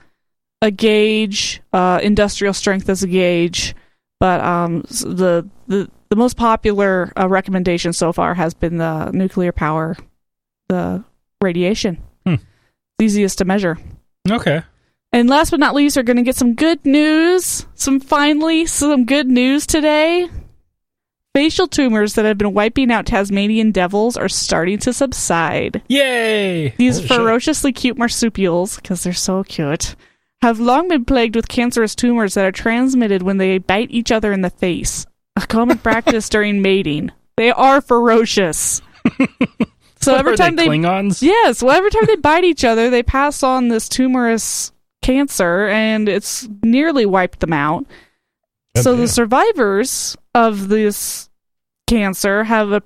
Speaker 3: a gauge, industrial strength as a gauge, But the most popular recommendation so far has been the nuclear power, the radiation. It's easiest to measure.
Speaker 2: Okay.
Speaker 3: And last but not least, we're going to get some good news. Some good news today. Facial tumors that have been wiping out Tasmanian devils are starting to subside.
Speaker 2: Yay!
Speaker 3: These ferociously cute marsupials, because they're so cute, have long been plagued with cancerous tumors that are transmitted when they bite each other in the face. A common practice during mating. They are ferocious. So every time they
Speaker 2: Klingons?
Speaker 3: Yes, well, every time they bite each other, they pass on this tumorous cancer, and it's nearly wiped them out. So the survivors of this cancer have a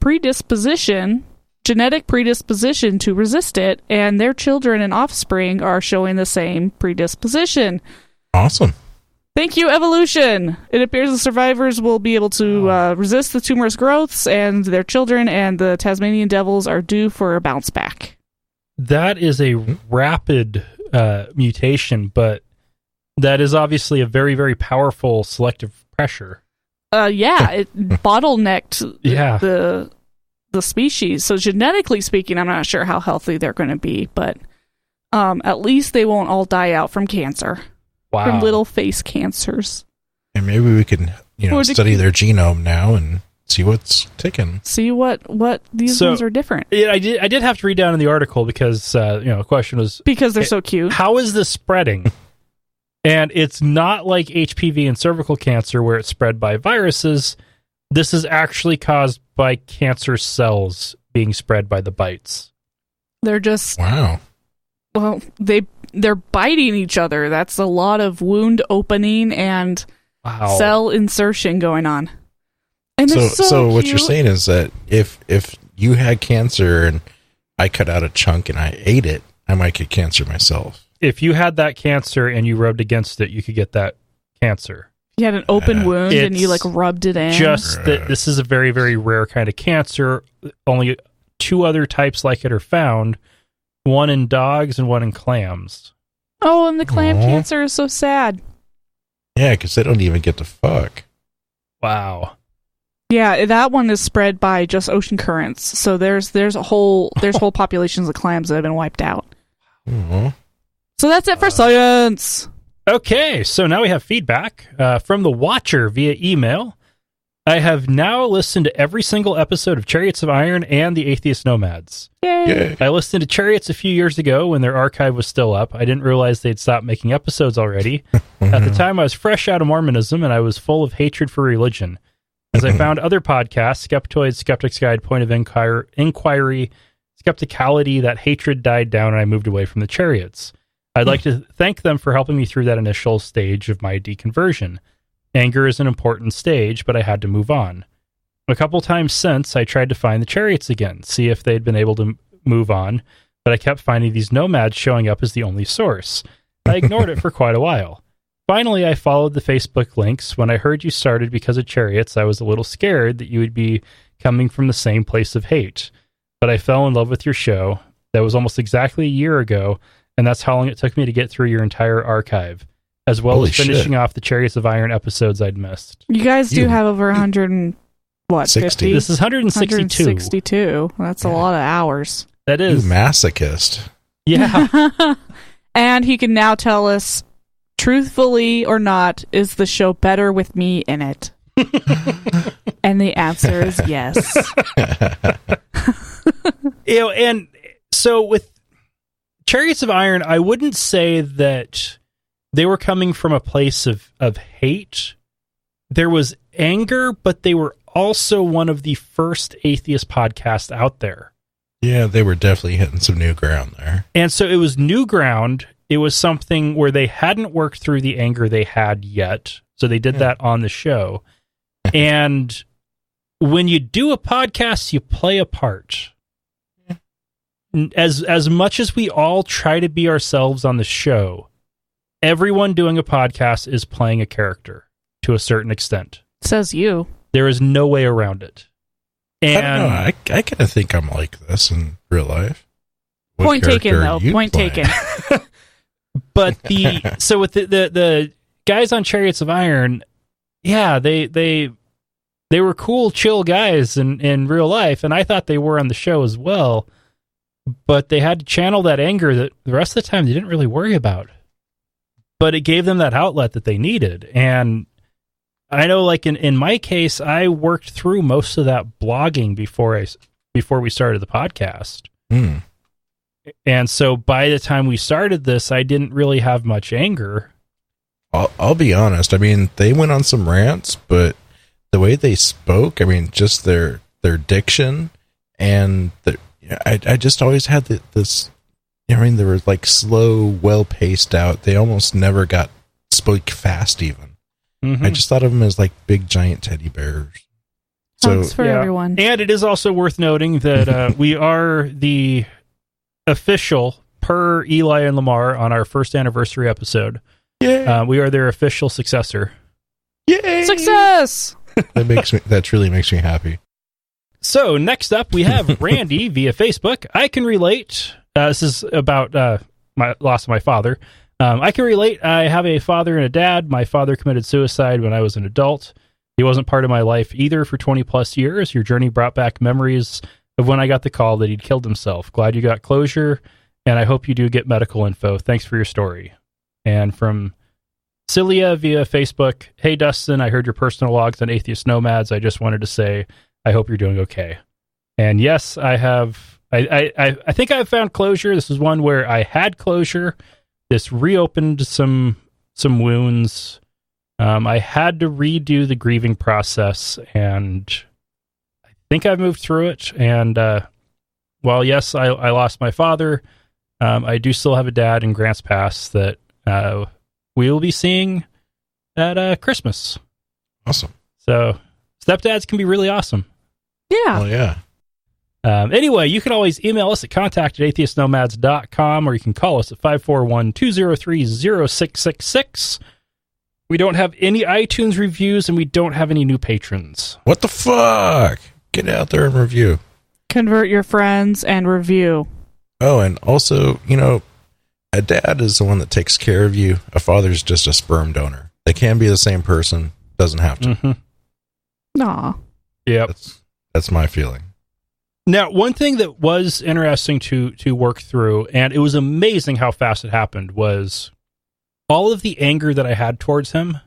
Speaker 3: genetic predisposition to resist it, and their children and offspring are showing the same predisposition.
Speaker 4: Awesome.
Speaker 3: Thank you, evolution. It appears the survivors will be able to resist the tumorous growths, and their children and the Tasmanian devils are due for a bounce back.
Speaker 2: That is a rapid mutation, but that is obviously a very, very powerful selective pressure.
Speaker 3: It bottlenecked the species. So genetically speaking, I'm not sure how healthy they're going to be, but at least they won't all die out from cancer.
Speaker 2: Wow.
Speaker 3: From little face cancers.
Speaker 4: And maybe we can, study their genome now and see what's ticking.
Speaker 3: See what these ones are different.
Speaker 2: Yeah, I did have to read down in the article because the question was
Speaker 3: because they're so cute.
Speaker 2: How is this spreading? And it's not like HPV and cervical cancer where it's spread by viruses. This is actually caused by cancer cells being spread by the bites.
Speaker 3: They're just
Speaker 4: wow.
Speaker 3: Well, they're biting each other. That's a lot of wound opening and cell insertion going on. And
Speaker 4: so what you're saying is that if you had cancer and I cut out a chunk and I ate it, I might get cancer myself.
Speaker 2: If you had that cancer and you rubbed against it, you could get that cancer.
Speaker 3: You had an open wound and you rubbed it in.
Speaker 2: Just that this is a very, very rare kind of cancer. Only 2 other types like it are found. One in dogs and one in clams.
Speaker 3: Oh, and the clam cancer is so sad.
Speaker 4: Yeah, because they don't even get to fuck.
Speaker 2: Wow.
Speaker 3: Yeah, that one is spread by just ocean currents. So there's whole populations of clams that have been wiped out.
Speaker 4: Aww.
Speaker 3: So that's it for science.
Speaker 2: Okay, so now we have feedback from the Watcher via email. I have now listened to every single episode of Chariots of Iron and the Atheist Nomads.
Speaker 3: Yay!
Speaker 2: I listened to Chariots a few years ago when their archive was still up. I didn't realize they'd stopped making episodes already. At the time, I was fresh out of Mormonism, and I was full of hatred for religion. As I found other podcasts, Skeptoid, Skeptic's Guide, Point of Inquiry, Skepticality, that hatred died down, and I moved away from the Chariots. I'd like to thank them for helping me through that initial stage of my deconversion. Anger is an important stage, but I had to move on. A couple times since, I tried to find the Chariots again, see if they'd been able to move on, but I kept finding these nomads showing up as the only source. I ignored it for quite a while. Finally, I followed the Facebook links. When I heard you started because of Chariots, I was a little scared that you would be coming from the same place of hate. But I fell in love with your show. That was almost exactly a year ago, and that's how long it took me to get through your entire archive, as well as finishing off the Chariots of Iron episodes I'd missed.
Speaker 3: You guys do have over 100 and,
Speaker 4: 60.
Speaker 3: 50?
Speaker 2: This is 162.
Speaker 3: 162. That's a lot of hours.
Speaker 2: That is.
Speaker 4: You masochist.
Speaker 2: Yeah.
Speaker 3: And he can now tell us, truthfully or not, is the show better with me in it? And the answer is yes.
Speaker 2: And so with Chariots of Iron, I wouldn't say that they were coming from a place of hate. There was anger, but they were also one of the first atheist podcasts out there.
Speaker 4: Yeah, they were definitely hitting some new ground there.
Speaker 2: And so it was new ground. It was something where they hadn't worked through the anger they had yet. So they did that on the show. And when you do a podcast, you play a part. As much as we all try to be ourselves on the show, everyone doing a podcast is playing a character to a certain extent.
Speaker 3: Says you.
Speaker 2: There is no way around it. And
Speaker 4: I don't know. I kind of think I'm like this in real life. What
Speaker 3: point taken,
Speaker 4: character
Speaker 3: though.
Speaker 4: are you
Speaker 3: Point
Speaker 4: playing?
Speaker 3: taken.
Speaker 2: But so with the guys on Chariots of Iron, yeah, they were cool, chill guys in real life, and I thought they were on the show as well. But they had to channel that anger that the rest of the time they didn't really worry about. But it gave them that outlet that they needed. And I know, like in my case, I worked through most of that blogging before we started the podcast.
Speaker 5: Mm.
Speaker 2: And so by the time we started this, I didn't really have much anger.
Speaker 5: I'll be honest. I mean, they went on some rants, but the way they spoke, I mean, just their diction and I just always had this. I mean, they were like slow, well paced out. They almost never spoke fast even. Mm-hmm. I just thought of them as like big giant teddy bears.
Speaker 3: Hugs for everyone.
Speaker 2: And it is also worth noting that we are the official, per Eli and Lamar on our first anniversary episode.
Speaker 5: Yeah,
Speaker 2: we are their official successor.
Speaker 5: Yay!
Speaker 3: Success!
Speaker 5: That really makes me happy.
Speaker 2: So next up, we have Randy via Facebook. I can relate. This is about my loss of my father. I can relate. I have a father and a dad. My father committed suicide when I was an adult. He wasn't part of my life either for 20 plus years. Your journey brought back memories of when I got the call that he'd killed himself. Glad you got closure, and I hope you do get medical info. Thanks for your story. And from Cilia via Facebook, hey Dustin, I heard your personal logs on Atheist Nomads. I just wanted to say I hope you're doing okay. And yes, I have. I think I've found closure. This is one where I had closure. This reopened some wounds. I had to redo the grieving process, and I think I've moved through it. And while yes, I lost my father, I do still have a dad in Grants Pass that we will be seeing at Christmas.
Speaker 5: Awesome.
Speaker 2: So stepdads can be really awesome.
Speaker 3: Yeah.
Speaker 5: Oh, yeah.
Speaker 2: Anyway, you can always email us at contact@atheistnomads.com, or you can call us at 541-203-0666. We don't have any iTunes reviews, and we don't have any new patrons.
Speaker 5: What the fuck? Get out there and review.
Speaker 3: Convert your friends and review.
Speaker 5: Oh, and also, a dad is the one that takes care of you. A father's just a sperm donor. They can be the same person. Doesn't have to.
Speaker 2: Mm-hmm.
Speaker 3: Aw.
Speaker 2: Yep.
Speaker 5: That's my feeling.
Speaker 2: Now, one thing that was interesting to work through, and it was amazing how fast it happened, was all of the anger that I had towards him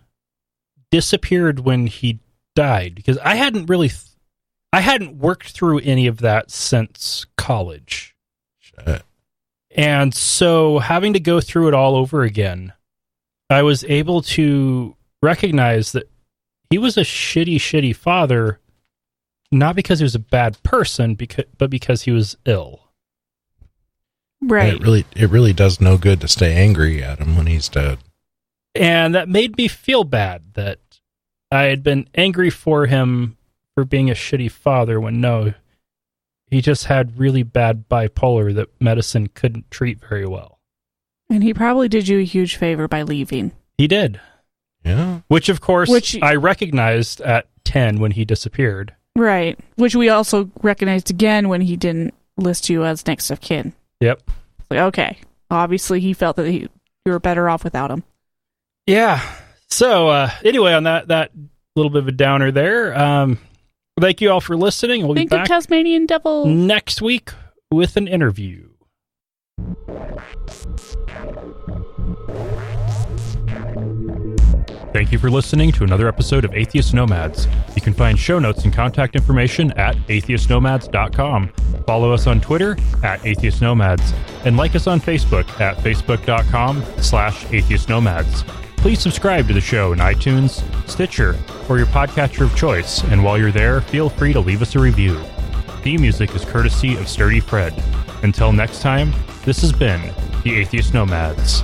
Speaker 2: disappeared when he died, because I hadn't worked through any of that since college.
Speaker 5: Shit.
Speaker 2: And so having to go through it all over again, I was able to recognize that he was a shitty father, not because he was a bad person, but because he was ill.
Speaker 3: Right.
Speaker 5: And it really does no good to stay angry at him when he's dead.
Speaker 2: And that made me feel bad that I had been angry for him for being a shitty father when no, he just had really bad bipolar that medicine couldn't treat very well.
Speaker 3: And he probably did you a huge favor by leaving.
Speaker 2: He did.
Speaker 5: Yeah.
Speaker 2: Which, of course, I recognized at 10 when he disappeared.
Speaker 3: Right. Which we also recognized again when he didn't list you as next of kin.
Speaker 2: Yep.
Speaker 3: Like, okay. Obviously, he felt that you were better off without him.
Speaker 2: Yeah. So, anyway, on that little bit of a downer there, thank you all for listening. We'll be back
Speaker 3: Tasmanian Devil
Speaker 2: next week with an interview. Thank you for listening to another episode of Atheist Nomads. You can find show notes and contact information at atheistnomads.com. Follow us on Twitter at Atheist Nomads, and like us on Facebook at facebook.com/Atheist Nomads. Please subscribe to the show in iTunes, Stitcher, or your podcatcher of choice, and while you're there, feel free to leave us a review. Theme music is courtesy of Sturdy Fred. Until next time, this has been the Atheist Nomads.